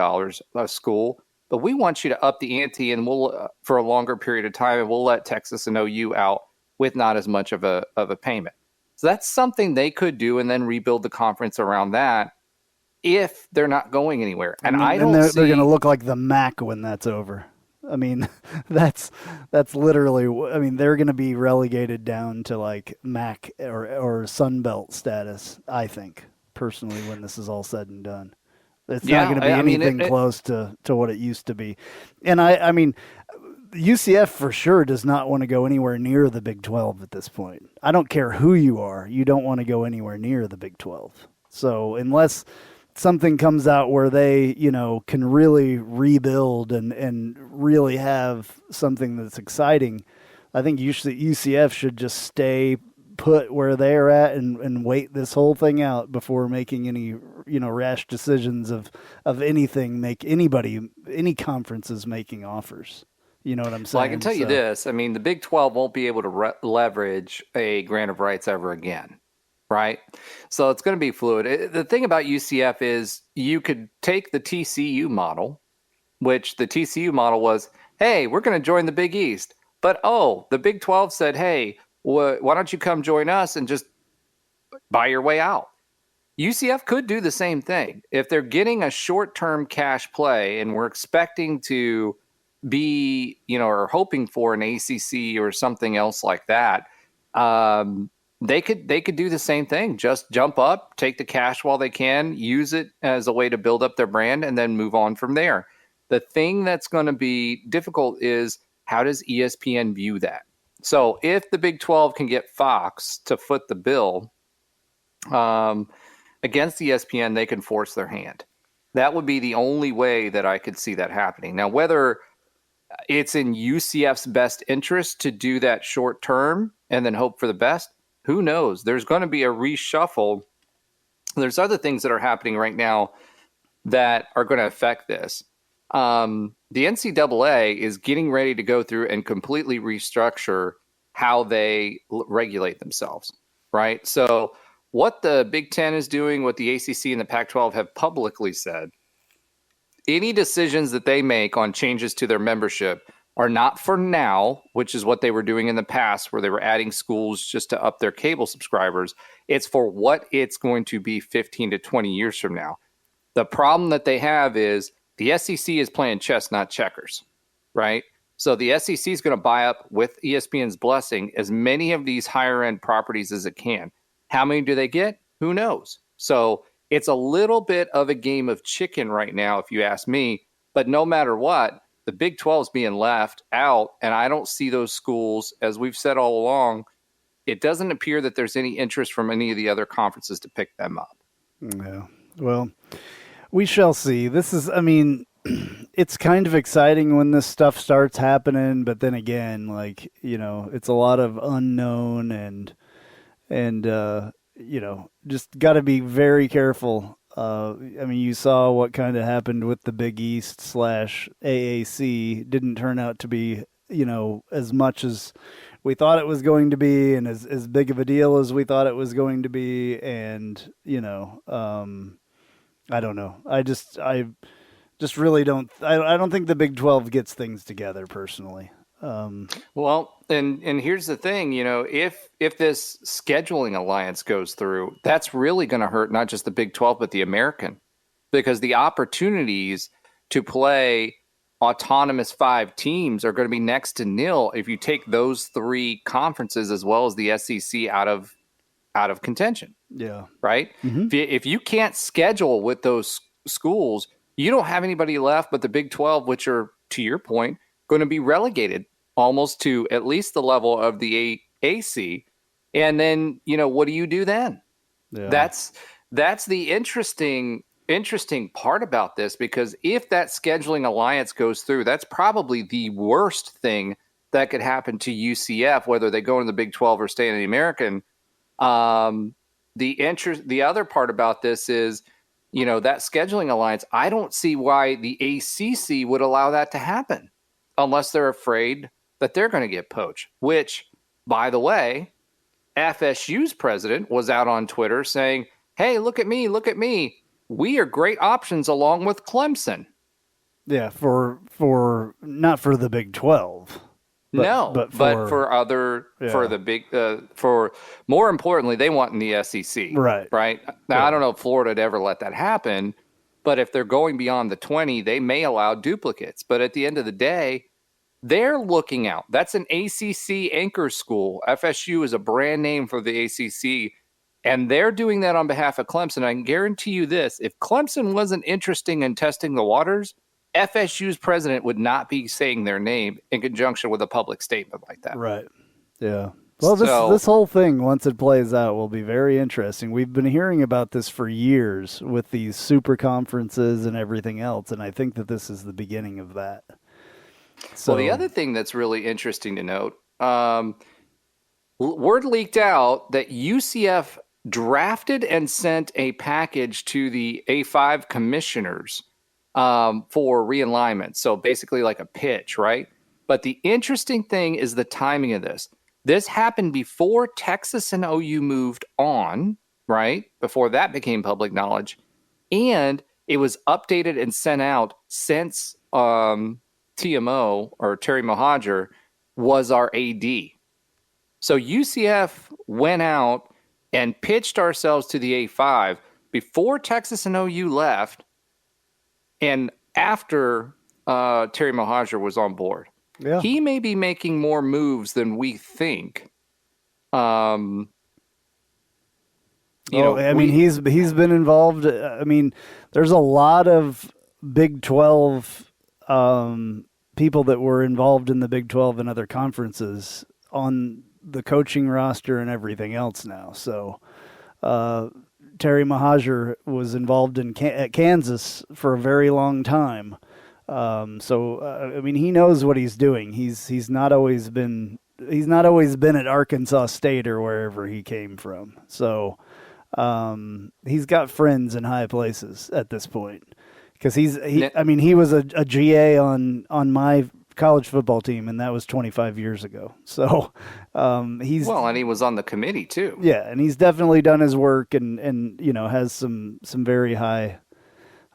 a school, but we want you to up the ante and we'll for a longer period of time, and we'll let Texas and OU out with not as much of a payment. So that's something they could do, and then rebuild the conference around that if they're not going anywhere. And they're going to look like the MAC when that's over. I mean, that's literally. I mean, they're going to be relegated down to like MAC or Sun Belt status, I think, personally, when this is all said and done. It's not going to be anything close to what it used to be. And I mean, UCF for sure does not want to go anywhere near the Big 12 at this point. I don't care who you are. You don't want to go anywhere near the Big 12. So unless something comes out where they, can really rebuild and really have something that's exciting, I think UCF should just stay put where they're at and wait this whole thing out before making any, rash decisions of anything, any conferences making offers. You know what I'm saying? Well, I can tell you this. I mean, the Big 12 won't be able to leverage a grant of rights ever again, right? So it's going to be fluid. The thing about UCF is you could take the TCU model, which the TCU model was, hey, we're going to join the Big East. But, the Big 12 said, hey, why don't you come join us and just buy your way out? UCF could do the same thing. If they're getting a short-term cash play and we're expecting to be, or hoping for an ACC or something else like that, they could do the same thing. Just jump up, take the cash while they can, use it as a way to build up their brand, and then move on from there. The thing that's going to be difficult is, how does ESPN view that? So if the Big 12 can get Fox to foot the bill against ESPN, they can force their hand. That would be the only way that I could see that happening. Now, whether it's in UCF's best interest to do that short term and then hope for the best, who knows? There's going to be a reshuffle. There's other things that are happening right now that are going to affect this. The NCAA is getting ready to go through and completely restructure how they regulate themselves, right? So what the Big Ten is doing, what the ACC and the Pac-12 have publicly said, any decisions that they make on changes to their membership are not for now, which is what they were doing in the past, where they were adding schools just to up their cable subscribers. It's for what it's going to be 15 to 20 years from now. The problem that they have is the SEC is playing chess, not checkers, right? So the SEC is going to buy up, with ESPN's blessing, as many of these higher-end properties as it can. How many do they get? Who knows? So it's a little bit of a game of chicken right now, if you ask me. But no matter what, the Big 12 is being left out, and I don't see those schools, as we've said all along, it doesn't appear that there's any interest from any of the other conferences to pick them up. Yeah, well, we shall see. This is, it's kind of exciting when this stuff starts happening, but then again, it's a lot of unknown and just got to be very careful. You saw what kind of happened with the Big East / AAC. Didn't turn out to be, as much as we thought it was going to be, and as big of a deal as we thought it was going to be. And, I don't know. I just really don't. I don't think the Big 12 gets things together personally. Well, and here's the thing, if this scheduling alliance goes through, that's really going to hurt not just the Big 12, but the American, because the opportunities to play autonomous 5 teams are going to be next to nil if you take those 3 conferences as well as the SEC out of contention. Yeah. Right? Mm-hmm. If you can't schedule with those schools, you don't have anybody left but the Big 12, which are, to your point, going to be relegated almost to at least the level of the AC. And then, what do you do then? Yeah. That's the interesting interesting part about this, because if that scheduling alliance goes through, that's probably the worst thing that could happen to UCF, whether they go in the Big 12 or stay in the American. The other part about this is, that scheduling alliance, I don't see why the ACC would allow that to happen unless they're afraid that they're going to get poached, which, by the way, FSU's president was out on Twitter saying, hey, look at me. We are great options along with Clemson. Yeah, for not for the Big 12. But for other, for the big, for more importantly, they want in the SEC. Right. Now, I don't know if Florida would ever let that happen, but if they're going beyond the 20, they may allow duplicates. But at the end of the day, they're looking out. That's an ACC anchor school. FSU is a brand name for the ACC, and they're doing that on behalf of Clemson. I can guarantee you this: if Clemson wasn't interested in testing the waters, FSU's president would not be saying their name in conjunction with a public statement like that. Right. Yeah. Well, this whole thing, once it plays out, will be very interesting. We've been hearing about this for years with these super conferences and everything else, and I think that this is the beginning of that. So, well, the other thing that's really interesting to note, word leaked out that UCF drafted and sent a package to the A5 commissioners for realignment. So basically like a pitch, right? But the interesting thing is the timing of this. This happened before Texas and OU moved on, right? Before that became public knowledge. And it was updated and sent out since TMO, or Terry Mohajir, was our AD. So UCF went out and pitched ourselves to the A5 before Texas and OU left, and after Terry Mohajir was on board. Yeah. He may be making more moves than we think. He's been involved. There's a lot of Big 12 people that were involved in the Big 12 and other conferences on the coaching roster and everything else now. So Terry Mohajir was involved at Kansas for a very long time. He knows what he's doing. He's not always been at Arkansas State or wherever he came from. So he's got friends in high places at this point, because he was a GA on my college football team, and that was 25 years ago. So and he was on the committee too. Yeah, and he's definitely done his work and has some very high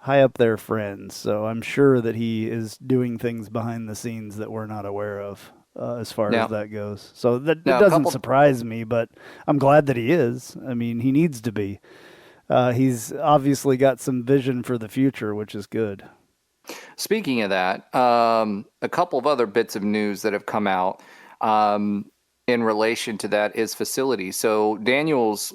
up there friends. So I'm sure that he is doing things behind the scenes that we're not aware of as far as that goes. So that doesn't surprise me, but I'm glad that he is. I mean, he needs to be. He's obviously got some vision for the future, which is good. Speaking of that, a couple of other bits of news that have come out in relation to that is facility. So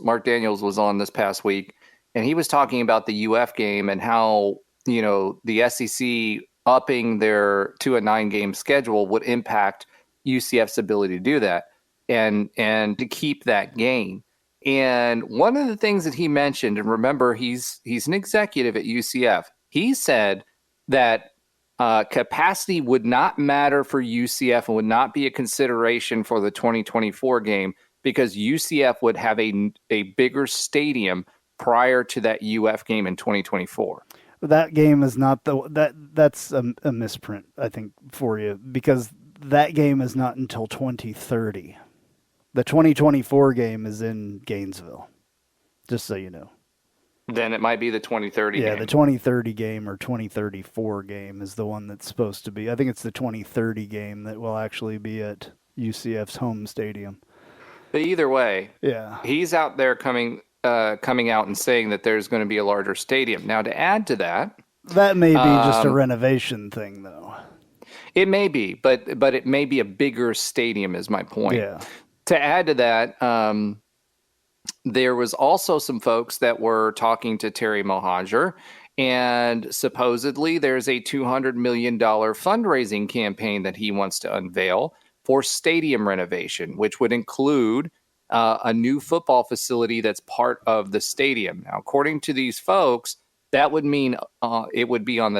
Mark Daniels was on this past week, and he was talking about the UF game and how, the SEC upping their to a 9-game schedule would impact UCF's ability to do that and to keep that game. And one of the things that he mentioned, and remember, he's an executive at UCF, he said that capacity would not matter for UCF and would not be a consideration for the 2024 game, because UCF would have a bigger stadium prior to that UF game in 2024. That game is not that's a misprint, I think, for you, because that game is not until 2030. The 2024 game is in Gainesville, just so you know. Then it might be the 2030 game. Yeah, the 2030 game or 2034 game is the one that's supposed to be. I think it's the 2030 game that will actually be at UCF's home stadium. But either way, yeah, he's out there coming out and saying that there's going to be a larger stadium. Now, to add to that, that may be just a renovation thing, though. It may be, but it may be a bigger stadium, is my point. Yeah. To add to that, there was also some folks that were talking to Terry Mohajir, and supposedly there's a $200 million fundraising campaign that he wants to unveil for stadium renovation, which would include a new football facility that's part of the stadium. Now, according to these folks, that would mean it would be on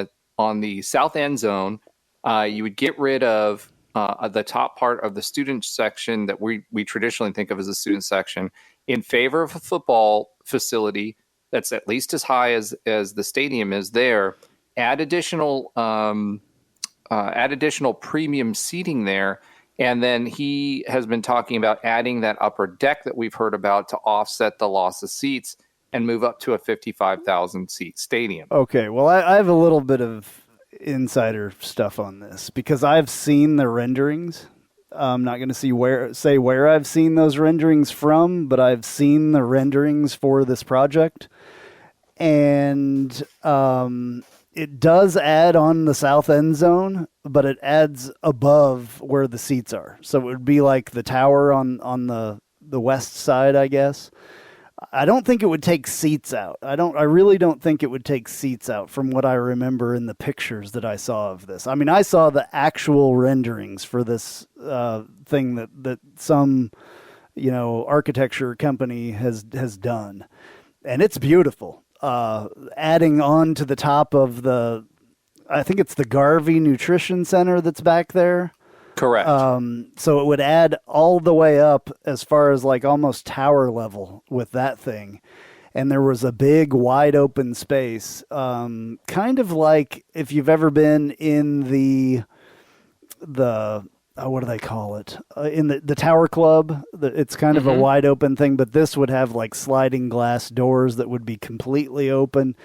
the south end zone. You would get rid of the top part of the student section that we traditionally think of as a student section in favor of a football facility that's at least as high as the stadium is there. Add additional premium seating there. And then he has been talking about adding that upper deck that we've heard about to offset the loss of seats and move up to a 55,000 seat stadium. Okay, well, I have a little bit of insider stuff on this because I've seen the renderings. I'm not going to say where I've seen those renderings from, but I've seen the renderings for this project. And it does add on the south end zone, but it adds above where the seats are. So it would be like the tower on the west side, I guess. I don't think it would take seats out. I really don't think it would take seats out from what I remember in the pictures that I saw of this. I mean, I saw the actual renderings for this thing that some, architecture company has done. And it's beautiful. Adding on to the top of I think it's the Garvey Nutrition Center that's back there. Correct. So it would add all the way up as far as like almost tower level with that thing. And there was a big wide open space, kind of like if you've ever been in the what do they call it? In the Tower Club, it's kind of a wide open thing, but this would have like sliding glass doors that would be completely open.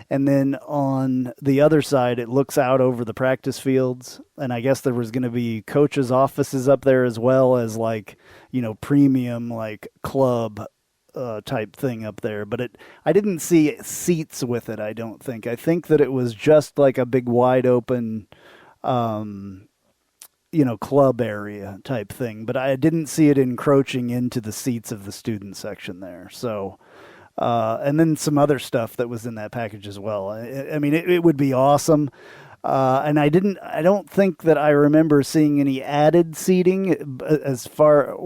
And then on the other side, it looks out over the practice fields. And I guess there was going to be coaches' offices up there as well as like, premium like club type thing up there. But I didn't see seats with it, I don't think. I think that it was just like a big wide open, club area type thing. But I didn't see it encroaching into the seats of the student section there. So... and then some other stuff that was in that package as well. I mean, it would be awesome. And I don't think that I remember seeing any added seating as far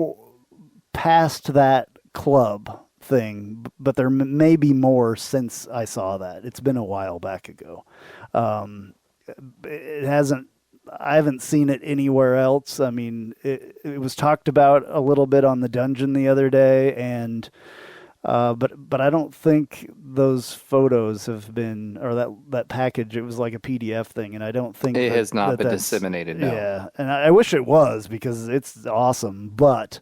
past that club thing, but there may be more since I saw that. It's been a while back ago. I haven't seen it anywhere else. I mean, it was talked about a little bit on the Dungeon the other day, and but I don't think those photos have been, or that package. It was like a PDF thing, and I don't think it has not been disseminated. No. Yeah, and I wish it was because it's awesome. But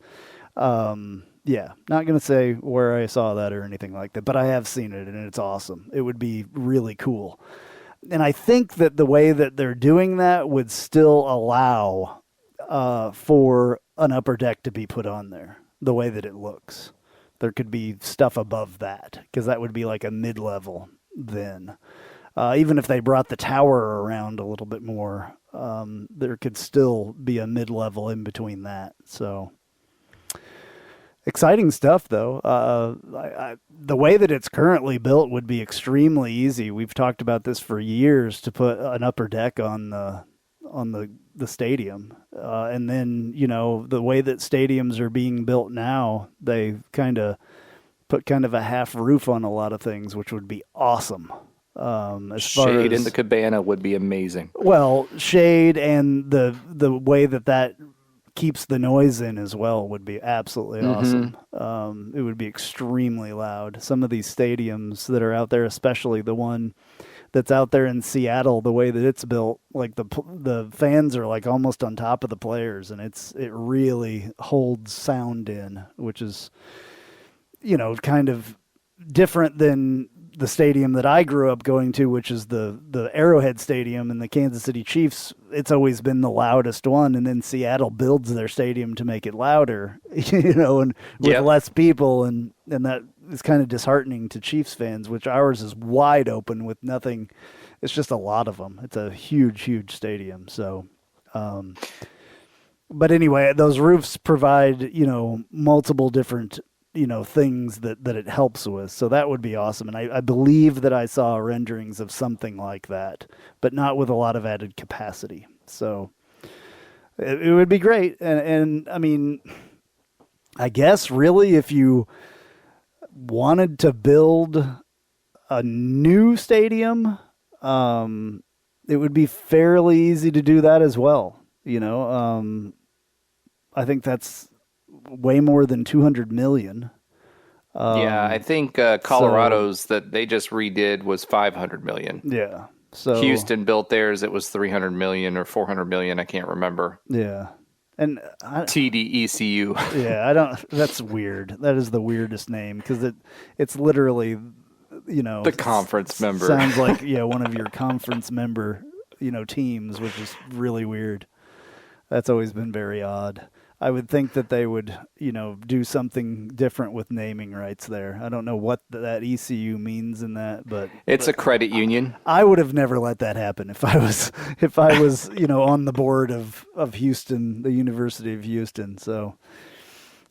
yeah, not gonna say where I saw that or anything like that, but I have seen it, and it's awesome. It would be really cool, and I think that the way that they're doing that would still allow for an upper deck to be put on there. The way that it looks. There could be stuff above that because that would be like a mid-level then. Even if they brought the tower around a little bit more, there could still be a mid-level in between that. So exciting stuff, though. The way that it's currently built would be extremely easy. We've talked about this for years to put an upper deck on the stadium. And then, the way that stadiums are being built now, they kind of put kind of a half roof on a lot of things, which would be awesome. Shade in the cabana would be amazing. Well, shade and the way that keeps the noise in as well would be absolutely awesome. It would be extremely loud. Some of these stadiums that are out there, especially the one that's out there in Seattle, the way that it's built, like the fans are like almost on top of the players, and it really holds sound in, which is, kind of different than the stadium that I grew up going to, which is the Arrowhead Stadium in the Kansas City Chiefs. It's always been the loudest one, and then Seattle builds their stadium to make it louder, and with less people, and that is kind of disheartening to Chiefs fans, which ours is wide open with nothing. It's just a lot of them. It's a huge, huge stadium. So, but anyway, those roofs provide, multiple different things that it helps with. So that would be awesome. And I believe that I saw renderings of something like that, but not with a lot of added capacity. So it would be great. And I mean, I guess really if you wanted to build a new stadium, it would be fairly easy to do that as well. I think that's way more than $200 million. Yeah, I think Colorado's that they just redid was $500 million. Yeah. So Houston built theirs. It was $300 million or $400 million. I can't remember. Yeah. And TDECU. Yeah, that's weird. That is the weirdest name because it's literally, the conference member. Sounds like one of your conference member, teams, which is really weird. That's always been very odd. I would think that they would, do something different with naming rights there. I don't know what that ECU means in that, but it's a credit union. I would have never let that happen if I was, on the board of Houston, the University of Houston. So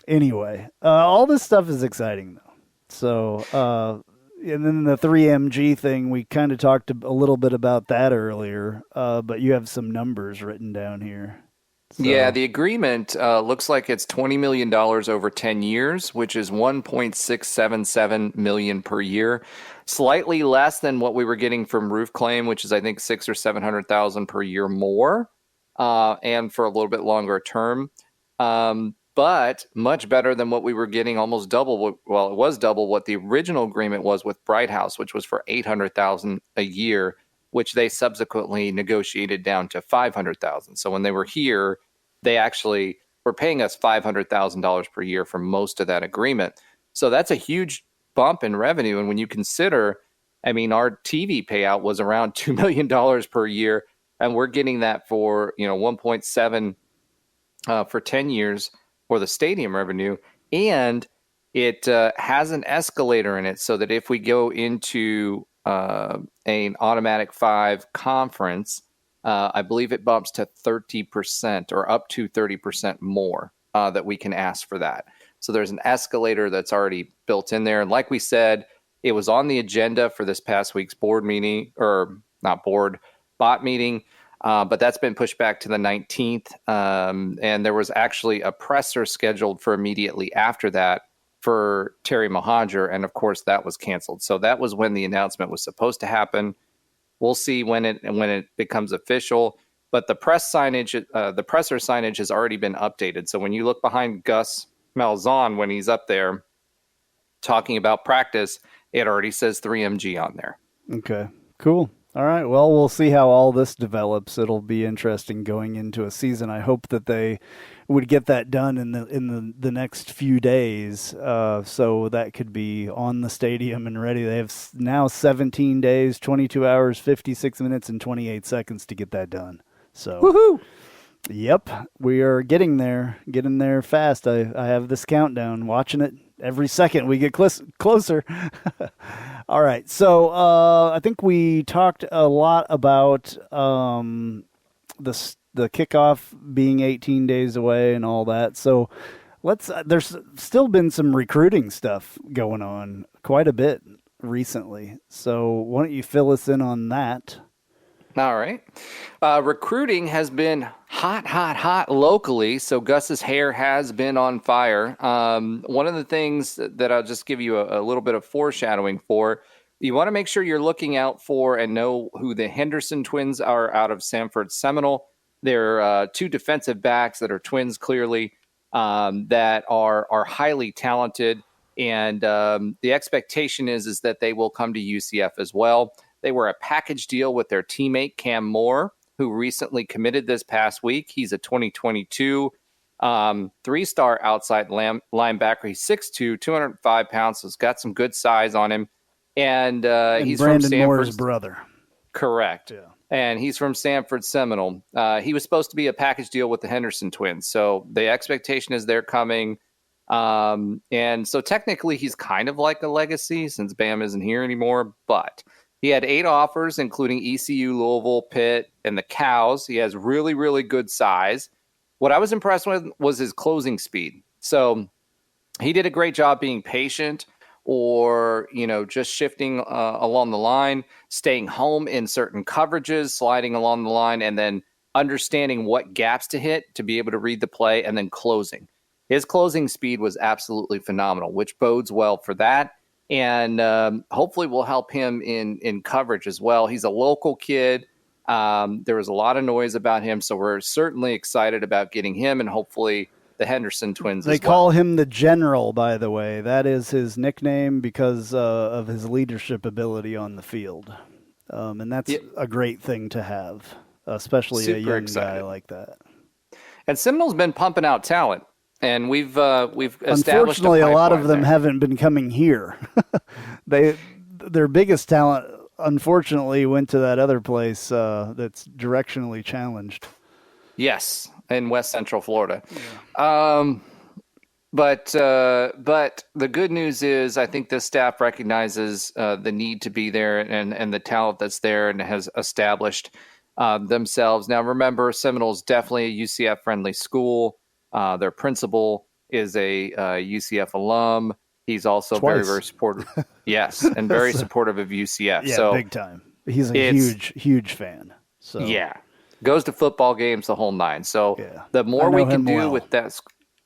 anyway, all this stuff is exciting though. So, and then the 3MG thing, we kind of talked a little bit about that earlier, but you have some numbers written down here. So. Yeah, the agreement looks like it's $20 million over 10 years, which is $1.677 million per year. Slightly less than what we were getting from Roof Claim, which is I think $600,000 or $700,000 per year more, and for a little bit longer term. But much better than what we were getting, almost double. It was double what the original agreement was with Bright House, which was for $800,000 a year, which they subsequently negotiated down to $500,000. So when they were here, they actually were paying us $500,000 per year for most of that agreement. So that's a huge bump in revenue. And when you consider, our TV payout was around $2 million per year, and we're getting that for 1.7 for 10 years for the stadium revenue, and it has an escalator in it, so that if we go into an automatic 5 conference, I believe it bumps to 30% or up to 30% more that we can ask for that. So there's an escalator that's already built in there. And like we said, it was on the agenda for this past week's board meeting, or not board, bot meeting, but that's been pushed back to the 19th. And there was actually a presser scheduled for immediately after that for Terry Mohajer, and of course that was canceled. So that was when the announcement was supposed to happen. We'll see when it becomes official. But the presser signage has already been updated. So when you look behind Gus Malzahn when he's up there talking about practice, it already says 3MG on there. Okay, cool. All right, well, we'll see how all this develops. It'll be interesting going into a season. I hope that they would get that done in the next few days, so that could be on the stadium and ready. They have now 17 days, 22 hours, 56 minutes, and 28 seconds to get that done. So, woohoo! Yep, we are getting there fast. I have this countdown, watching it every second we get closer. All right, so I think we talked a lot about the kickoff being 18 days away and all that. So there's still been some recruiting stuff going on quite a bit recently. So why don't you fill us in on that? All right. Recruiting has been hot locally, so Gus's hair has been on fire. One of the things that I'll just give you a little bit of foreshadowing for, you want to make sure you're looking out for and know who the Henderson twins are out of Sanford Seminole. They're 2 defensive backs that are twins, clearly, that are highly talented, and the expectation is that they will come to UCF as well. They were a package deal with their teammate, Cam Moore, who recently committed this past week. He's a 2022 3-star outside linebacker. He's 6'2", 205 pounds, so he's got some good size on him. And he's Brandon from Sanford. Moore's brother. Correct. Yeah. And he's from Sanford Seminole. He was supposed to be a package deal with the Henderson twins, so the expectation is they're coming. And so technically he's kind of like a legacy since Bam isn't here anymore, but he had 8 offers, including ECU, Louisville, Pitt, and the Cows. He has really, really good size. What I was impressed with was his closing speed. So he did a great job being patient, or, just shifting along the line, staying home in certain coverages, sliding along the line, and then understanding what gaps to hit to be able to read the play, and then closing. His closing speed was absolutely phenomenal, which bodes well for that. and hopefully will help him in coverage as well. He's a local kid. There was a lot of noise about him, so we're certainly excited about getting him, and hopefully the Henderson twins They as well. call him the General, by the way. That is his nickname because of his leadership ability on the field. And that's a great thing to have, especially Super a young excited. guy like that. And Seminole's been pumping out talent, and we've established. Unfortunately, a lot of them there. haven't been coming here. Their biggest talent, unfortunately, went to that other place that's directionally challenged. Yes, in West Central Florida. Yeah. But the good news is I think this staff recognizes the need to be there and the talent that's there and has established themselves. Now, remember, Seminole's definitely a UCF-friendly school. Their principal is a UCF alum. He's also very, very supportive. Yes, and very supportive of UCF. Yeah, so big time. He's a huge fan. So yeah, goes to football games the whole nine. So the more we can do with that,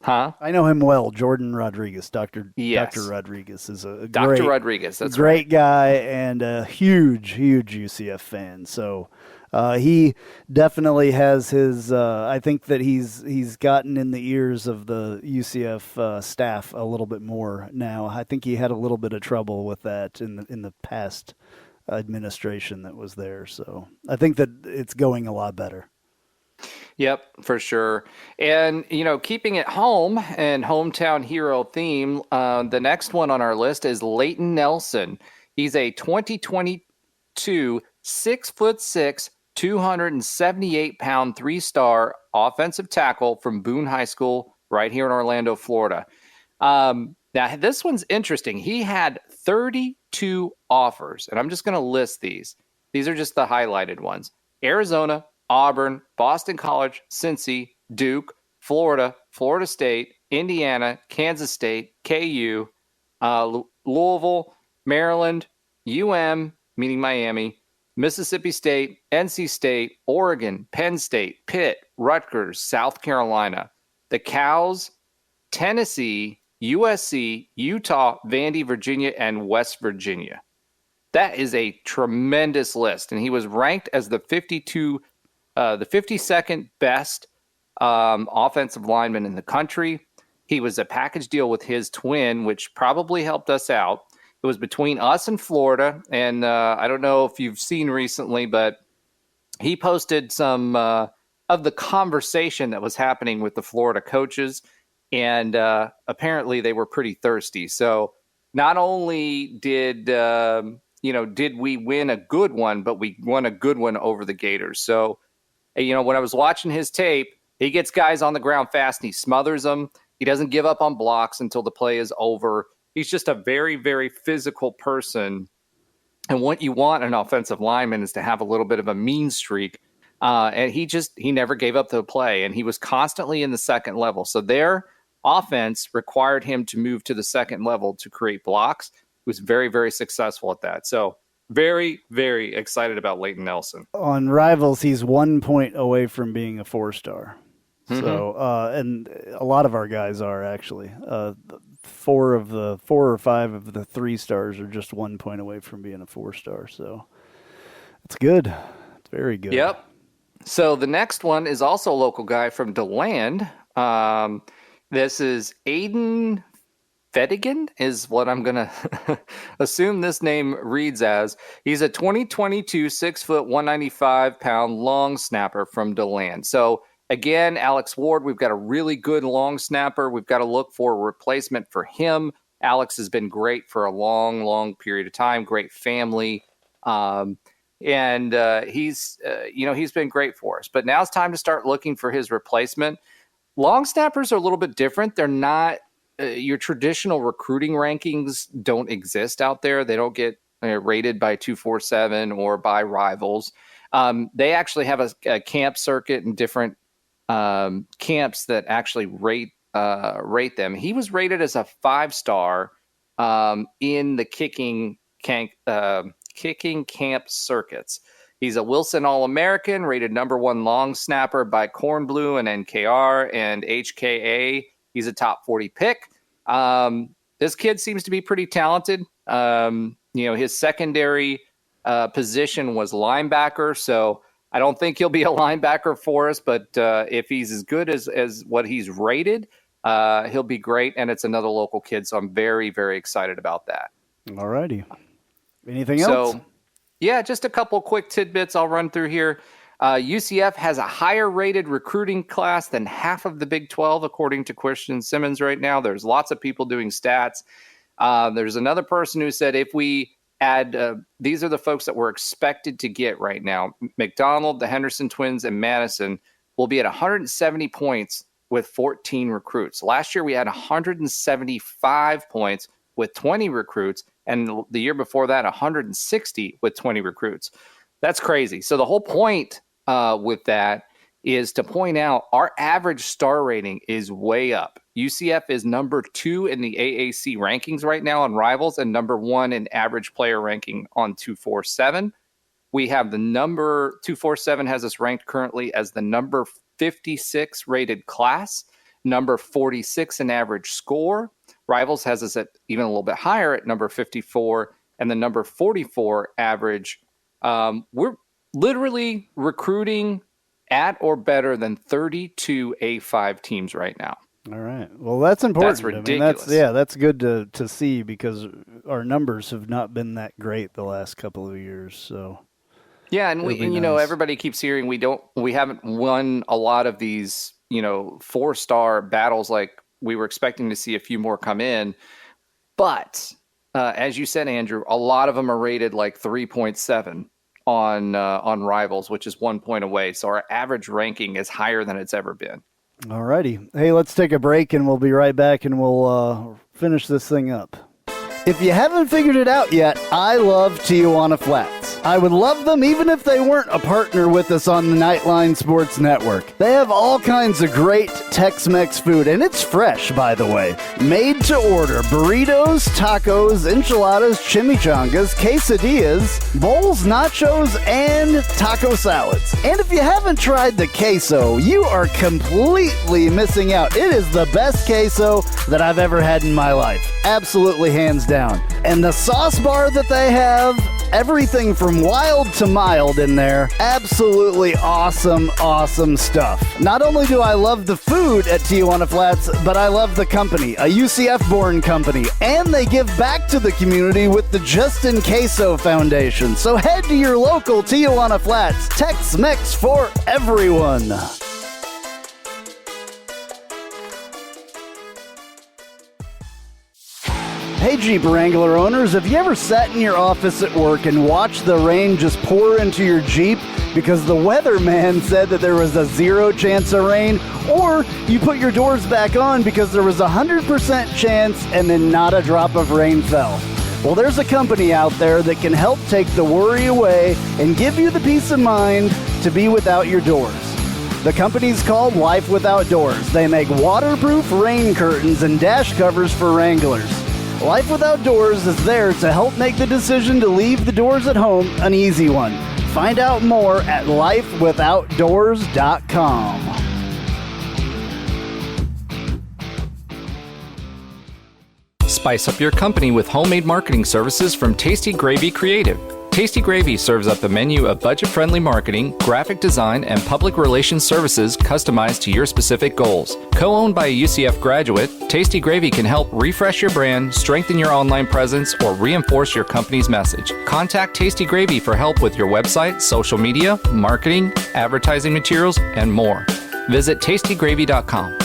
I know him well. Jordan Rodriguez, Dr. Rodriguez is a Dr. Rodriguez. That's great guy and a huge UCF fan. So he definitely has his. I think that he's gotten in the ears of the UCF staff a little bit more now. I think he had a little bit of trouble with that in the past administration that was there. So I think that it's going a lot better. Yep, for sure. And, keeping it home and hometown hero theme, the next one on our list is Leighton Nelson. He's a 2022 6'6", 278-pound 3-star offensive tackle from Boone High School right here in Orlando, Florida. Now, this one's interesting. He had 32 offers, and I'm just going to list these. These are just the highlighted ones. Arizona, Auburn, Boston College, Cincy, Duke, Florida, Florida State, Indiana, Kansas State, KU, Louisville, Maryland, meaning Miami, Mississippi State, NC State, Oregon, Penn State, Pitt, Rutgers, South Carolina, the Cows, Tennessee, USC, Utah, Vandy, Virginia, and West Virginia. That is a tremendous list, and he was ranked as the 52nd best offensive lineman in the country. He was a package deal with his twin, which probably helped us out. It was between us and Florida, and I don't know if you've seen recently, but he posted some of the conversation that was happening with the Florida coaches, and apparently they were pretty thirsty. So not only did we win a good one, but we won a good one over the Gators. So, when I was watching his tape, he gets guys on the ground fast and he smothers them. He doesn't give up on blocks until the play is over. He's just a very, very physical person. And what you want an offensive lineman is to have a little bit of a mean streak. And he never gave up the play, and he was constantly in the second level. So their offense required him to move to the second level to create blocks. He was very, very successful at that. So very, very excited about Leighton Nelson. On Rivals, he's 1 point away from being a 4-star. Mm-hmm. So, and a lot of our guys are actually. 4 or 5 of the 3 stars are just 1 point away from being a 4-star. So it's good. It's very good. Yep. So the next one is also a local guy from DeLand. This is Aiden Fedigan is what I'm going to assume this name reads as. He's a 2022 6', 195-pound long snapper from DeLand. So again, Alex Ward, we've got a really good long snapper. We've got to look for a replacement for him. Alex has been great for a long, long period of time. Great family. And he's been great for us. But now it's time to start looking for his replacement. Long snappers are a little bit different. They're not your traditional recruiting rankings don't exist out there. They don't get rated by 247 or by Rivals. They actually have a camp circuit and different camps that actually rate them. He was rated as a 5-star in the kicking camp circuits. He's a Wilson All-American, rated number 1 long snapper by Corn Blue and NKR and HKA. He's a top 40 pick. This kid seems to be pretty talented. His secondary position was linebacker, so I don't think he'll be a linebacker for us, but if he's as good as what he's rated, he'll be great, and it's another local kid, so I'm very, very excited about that. All righty. Anything else? So, yeah, just a couple quick tidbits I'll run through here. UCF has a higher rated recruiting class than half of the Big 12, according to Christian Simmons right now. There's lots of people doing stats. There's another person who said if we add, these are the folks that we're expected to get right now. McDonald, the Henderson twins, and Madison will be at 170 points with 14 recruits. Last year we had 175 points with 20 recruits, and the year before that 160 with 20 recruits. That's crazy. So the whole point with that is to point out our average star rating is way up. UCF is number 2 in the AAC rankings right now on Rivals and number 1 in average player ranking on 247. We have the number 247 has us ranked currently as the number 56 rated class, number 46 in average score. Rivals has us at even a little bit higher at number 54 and the number 44 average. We're literally recruiting at or better than 32 A5 teams right now. All right. Well, that's important. That's ridiculous. That's good to see because our numbers have not been that great the last couple of years. So yeah, and everybody keeps hearing we haven't won a lot of these, 4-star battles like we were expecting to see a few more come in. But as you said, Andrew, a lot of them are rated like 3.7 on Rivals, which is 1 point away. So our average ranking is higher than it's ever been. All righty. Hey, let's take a break, and we'll be right back, and we'll finish this thing up. If you haven't figured it out yet, I love Tijuana Flats. I would love them even if they weren't a partner with us on the Knightline Sports Network. They have all kinds of great Tex-Mex food, and it's fresh, by the way. Made to order burritos, tacos, enchiladas, chimichangas, quesadillas, bowls, nachos, and taco salads. And if you haven't tried the queso, you are completely missing out. It is the best queso that I've ever had in my life. Absolutely hands down. And the sauce bar that they have, everything from wild to mild in there. Absolutely awesome stuff. Not only do I love the food at Tijuana Flats, but I love the company, a UCF-born company, and they give back to the community with the Justin Queso Foundation. So head to your local Tijuana Flats. Tex-Mex for everyone. Hey Jeep Wrangler owners, have you ever sat in your office at work and watched the rain just pour into your Jeep because the weatherman said that there was a 0 chance of rain, or you put your doors back on because there was a 100% chance and then not a drop of rain fell? Well, there's a company out there that can help take the worry away and give you the peace of mind to be without your doors. The company's called Life Without Doors. They make waterproof rain curtains and dash covers for Wranglers. Life Without Doors is there to help make the decision to leave the doors at home an easy one. Find out more at lifewithoutdoors.com. Spice up your company with homemade marketing services from Tasty Gravy Creative. Tasty Gravy serves up a menu of budget-friendly marketing, graphic design, and public relations services customized to your specific goals. Co-owned by a UCF graduate, Tasty Gravy can help refresh your brand, strengthen your online presence, or reinforce your company's message. Contact Tasty Gravy for help with your website, social media, marketing, advertising materials, and more. Visit tastygravy.com.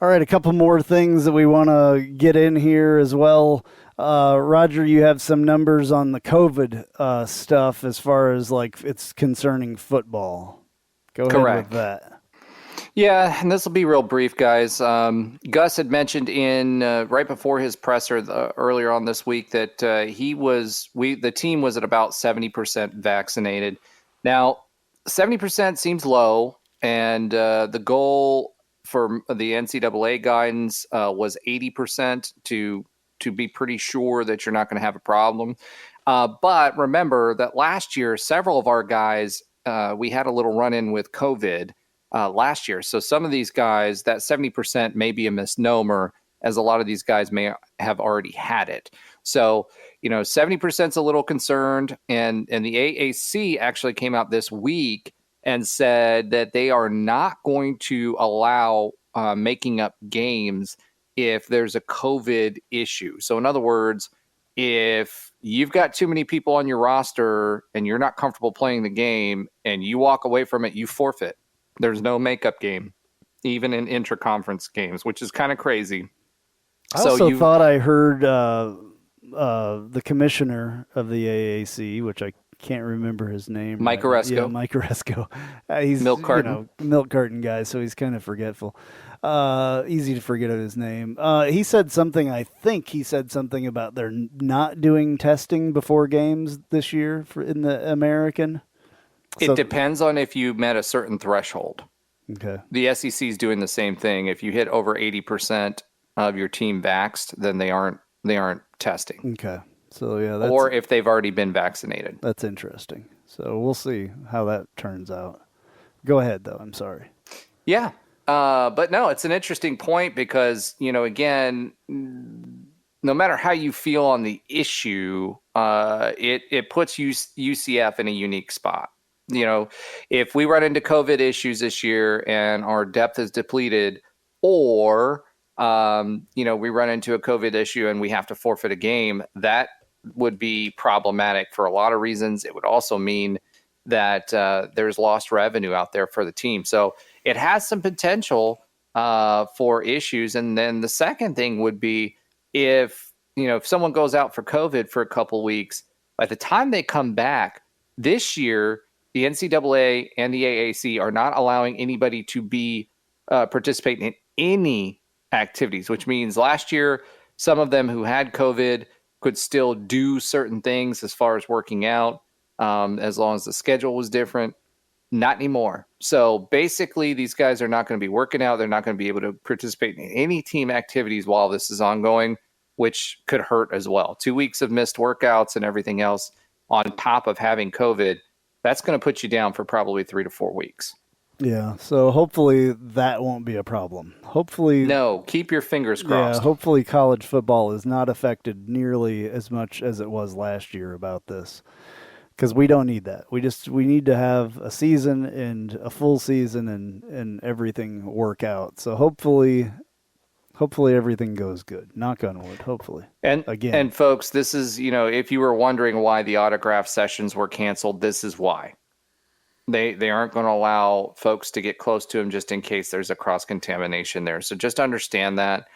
All right, a couple more things that we want to get in here as well. Roger, you have some numbers on the COVID stuff as far as like it's concerning football. Go ahead with that. Yeah, and this will be real brief, guys. Gus had mentioned in right before his presser earlier on this week that the team was at about 70% vaccinated. Now, 70% seems low, and the goal for the NCAA guidance was 80% to be pretty sure that you're not going to have a problem. But remember that last year, several of our guys, we had a little run-in with COVID last year. So some of these guys, that 70% may be a misnomer. as a lot of these guys may have already had it. So, 70% is a little concerned, and the AAC actually came out this week and said that they are not going to allow making up games if there's a COVID issue. So in other words, if you've got too many people on your roster and you're not comfortable playing the game and you walk away from it, you forfeit. There's no makeup game, even in intra-conference games, which is kind of crazy. I also thought I heard the commissioner of the AAC, which I can't remember his name. Mike Oresco. Yeah, Mike Oresco. He's milk carton. Milk carton guy, so he's kind of forgetful. Easy to forget his name. He said something about they're not doing testing before games this year in the American. It depends on if you met a certain threshold. Okay. The SEC is doing the same thing. If you hit over 80% of your team vaxxed, then they aren't testing. Okay. So yeah, or if they've already been vaccinated. That's interesting. So we'll see how that turns out. Go ahead, though. I'm sorry. Yeah. But no, it's an interesting point because, again, no matter how you feel on the issue, it puts UCF in a unique spot. If we run into COVID issues this year and our depth is depleted, or, we run into a COVID issue and we have to forfeit a game, that would be problematic for a lot of reasons. It would also mean that there's lost revenue out there for the team. So it has some potential for issues. And then the second thing would be if someone goes out for COVID for a couple of weeks, by the time they come back this year, the NCAA and the AAC are not allowing anybody to be participating in any activities, which means last year, some of them who had COVID could still do certain things as far as working out, as long as the schedule was different. Not anymore. So basically, these guys are not going to be working out. They're not going to be able to participate in any team activities while this is ongoing, which could hurt as well. 2 weeks of missed workouts and everything else on top of having COVID, that's going to put you down for probably 3 to 4 weeks. Yeah, so hopefully that won't be a problem. No, keep your fingers crossed. Yeah, hopefully college football is not affected nearly as much as it was last year about this, because we don't need that. We need to have a season and a full season and everything work out. So hopefully everything goes good. Knock on wood. Hopefully. And folks, this is if you were wondering why the autograph sessions were canceled, this is why. They aren't going to allow folks to get close to him just in case there's a cross-contamination there. So just understand that.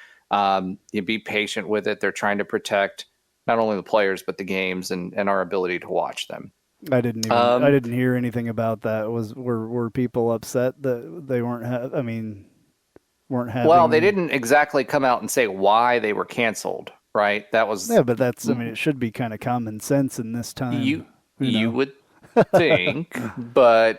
You be patient with it. They're trying to protect not only the players, but the games and our ability to watch them. I didn't hear anything about that. Were people upset that they weren't having? Well, they didn't exactly come out and say why they were canceled, right? That was... Yeah, but that's, it should be kind of common sense in this time. You would think, but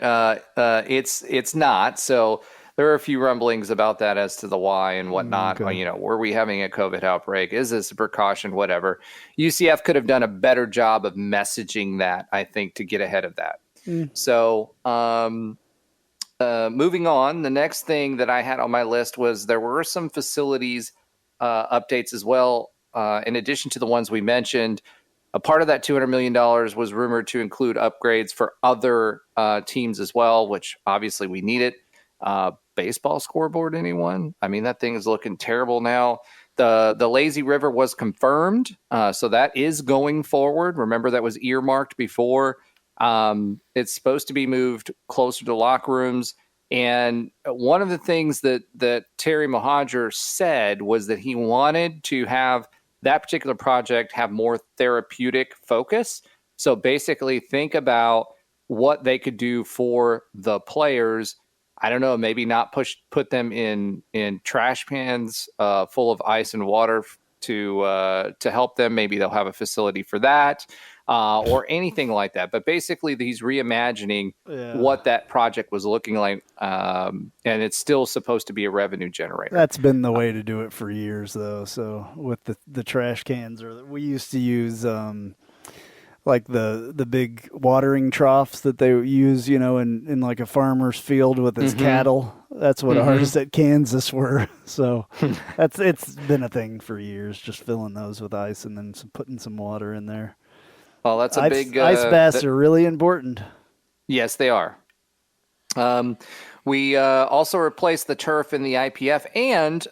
it's not. So there are a few rumblings about that as to the why and whatnot. Okay. Were we having a COVID outbreak? Is this a precaution? Whatever. UCF could have done a better job of messaging that, I think, to get ahead of that. So moving on, the next thing that I had on my list was there were some facilities updates as well, in addition to the ones we mentioned. A part of that $200 million was rumored to include upgrades for other teams as well, which obviously we need it. Baseball scoreboard, anyone? I mean, that thing is looking terrible now. The Lazy River was confirmed, so that is going forward. Remember, that was earmarked before. It's supposed to be moved closer to locker rooms. And one of the things that Terry Mohajir said was that he wanted to have that particular project have more therapeutic focus. So basically think about what they could do for the players. I don't know, maybe not put them in trash pans full of ice and water to help them. Maybe they'll have a facility for that or anything like that. But basically he's reimagining what that project was looking like. And it's still supposed to be a revenue generator. That's been the way to do it for years, though. So with the trash cans, or we used to use like the big watering troughs that they use, in like a farmer's field with his cattle. That's what ours at Kansas were. So it's been a thing for years, just filling those with ice and then putting some water in there. Well, that's a big... ice baths are really important. Yes, they are. We also replaced the turf in the IPF, and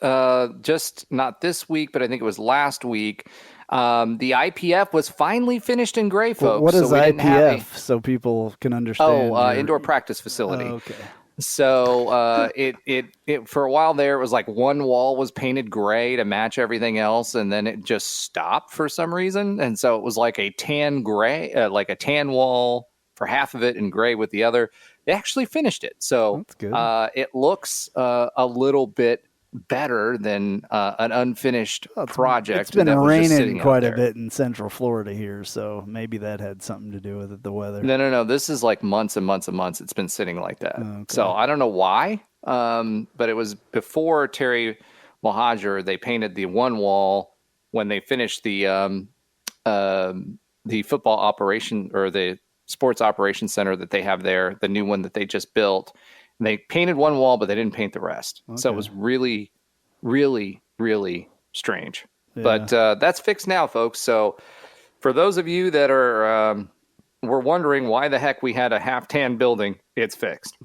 just not this week, but I think it was last week, the IPF was finally finished in gray, folks. What is IPF, so people can understand? Indoor practice facility. Oh, okay. So it for a while there, it was like one wall was painted gray to match everything else, and then it just stopped for some reason, and so it was like a tan gray, like a tan wall for half of it and gray with the other. They actually finished it, so that's good. It looks a little bit better than an unfinished project. It's been raining quite a bit in Central Florida here, so maybe that had something to do with it, the weather. No. This is like months and months and months. It's been sitting like that. Okay. So I don't know why, but it was before Terry Mohajer. They painted the one wall when they finished the football operation or the sports operations center that they have there, the new one that they just built. And they painted one wall, but they didn't paint the rest. Okay. So it was really, really, really strange. Yeah. But that's fixed now, folks. So for those of you that are were wondering why the heck we had a half-tan building, it's fixed.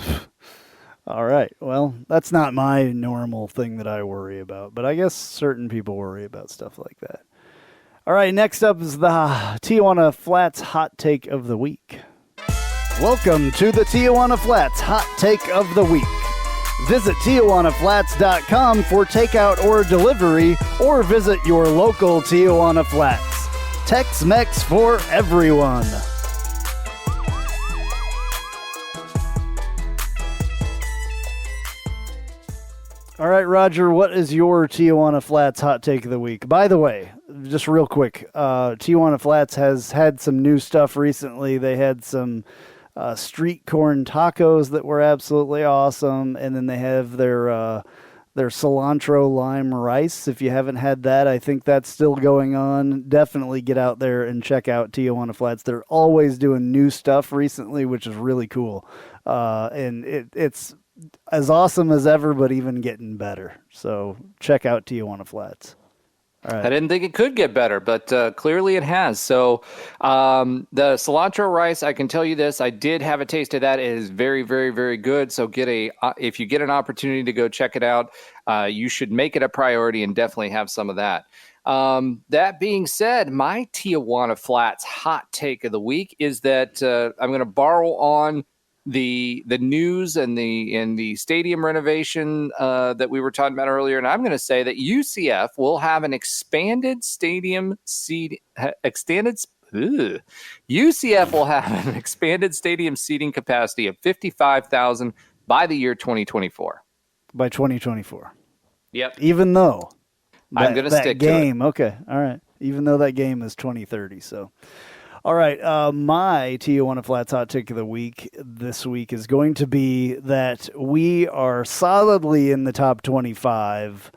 All right. Well, that's not my normal thing that I worry about, but I guess certain people worry about stuff like that. All right, next up is the Tijuana Flats Hot Take of the Week. Welcome to the Tijuana Flats Hot Take of the Week. Visit TijuanaFlats.com for takeout or delivery, or visit your local Tijuana Flats. Tex-Mex for everyone. All right, Roger, what is your Tijuana Flats Hot Take of the Week? By the way, just real quick, Tijuana Flats has had some new stuff recently. They had some street corn tacos that were absolutely awesome, and then they have their cilantro lime rice. If you haven't had that, I think that's still going on. Definitely get out there and check out Tijuana Flats. They're always doing new stuff recently, which is really cool. And it's as awesome as ever, but even getting better. So check out Tijuana Flats. All right. I didn't think it could get better, but clearly it has. So the cilantro rice, I can tell you this, I did have a taste of that. It is very, very, very good. So if you get an opportunity to go check it out, you should make it a priority and definitely have some of that. That being said, my Tijuana Flats hot take of the week is that I'm going to borrow on the news and the stadium renovation that we were talking about earlier, and I'm going to say that UCF will have an expanded stadium seat. UCF will have an expanded stadium seating capacity of 55,000 by the year 2024. By 2024. Yep. Even though I'm going to stick game, to it. Okay, all right. Even though that game is 2030, so. All right, my Tijuana Flats Hot Take of the Week this week is going to be that we are solidly in the top 25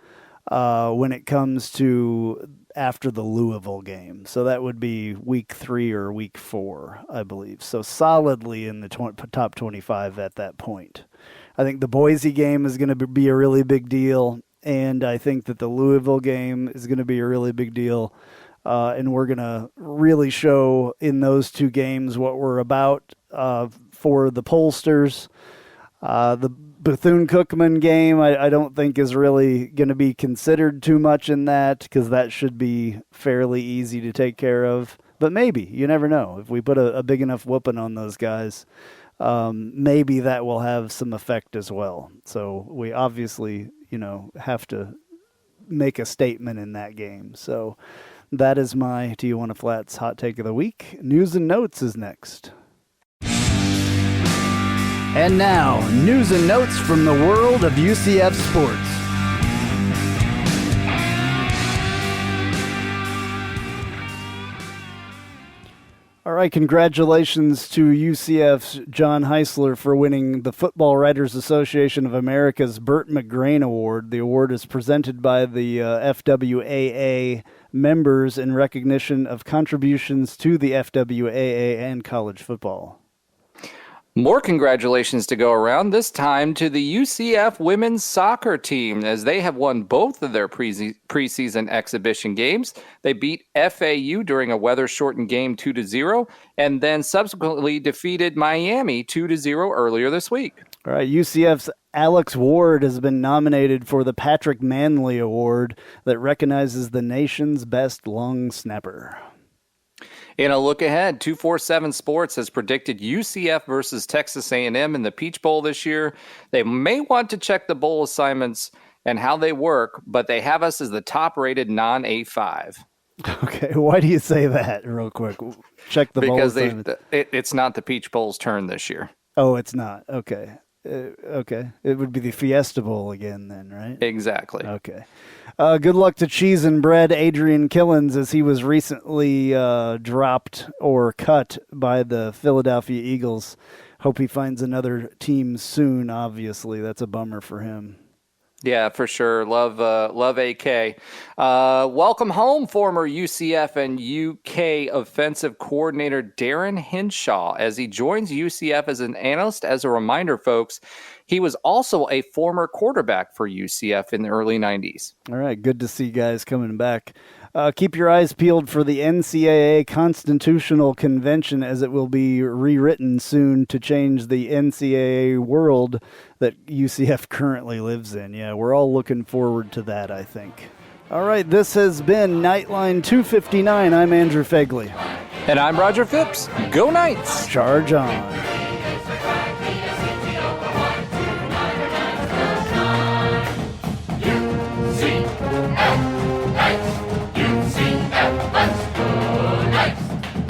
when it comes to after the Louisville game. So that would be week 3 or week 4, I believe. So solidly in the top 25 at that point. I think the Boise game is going to be a really big deal, and I think that the Louisville game is going to be a really big deal. And we're going to really show in those two games what we're about for the pollsters. The Bethune-Cookman game, I don't think is really going to be considered too much in that because that should be fairly easy to take care of. But maybe, you never know. If we put a big enough whooping on those guys, maybe that will have some effect as well. So we obviously, have to make a statement in that game. So that is my Tijuana Flats Hot Take of the Week. News and Notes is next. And now, news and notes from the world of UCF sports. All right, congratulations to UCF's John Heisler for winning the Football Writers Association of America's Burt McGrain Award. The award is presented by the FWAA members in recognition of contributions to the FWAA and college football. More congratulations to go around, this time to the UCF women's soccer team, as they have won both of their preseason exhibition games. They beat FAU during a weather-shortened game 2-0, and then subsequently defeated Miami 2-0 earlier this week. All right, UCF's Alex Ward has been nominated for the Patrick Manley Award that recognizes the nation's best long snapper. In a look ahead, 247 Sports has predicted UCF versus Texas A&M in the Peach Bowl this year. They may want to check the bowl assignments and how they work, but they have us as the top-rated non-A5. Okay, why do you say that real quick? Check the bowl assignments. Because it's not the Peach Bowl's turn this year. Oh, it's not. Okay. Okay. It would be the Fiesta Bowl again then, right? Exactly. Okay. Good luck to Cheese and Bread Adrian Killens, as he was recently dropped or cut by the Philadelphia Eagles. Hope he finds another team soon, obviously. That's a bummer for him. Yeah, for sure. Love AK. Welcome home, former UCF and UK offensive coordinator Darren Hinshaw, as he joins UCF as an analyst. As a reminder, folks, he was also a former quarterback for UCF in the early 90s. All right, good to see guys coming back. Keep your eyes peeled for the NCAA Constitutional Convention, as it will be rewritten soon to change the NCAA world that UCF currently lives in. Yeah, we're all looking forward to that, I think. All right, this has been Knightline 259. I'm Andrew Phegley. And I'm Roger Phipps. Go Knights! Charge on.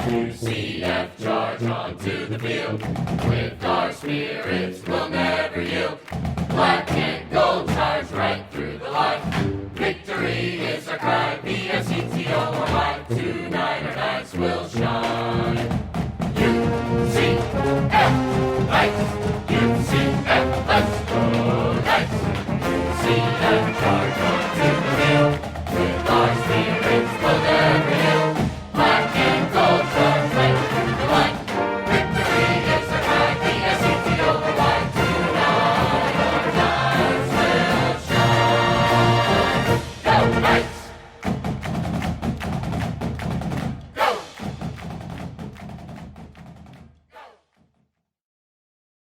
UCF, charge on to the field. With our spirits, we'll never yield. Black and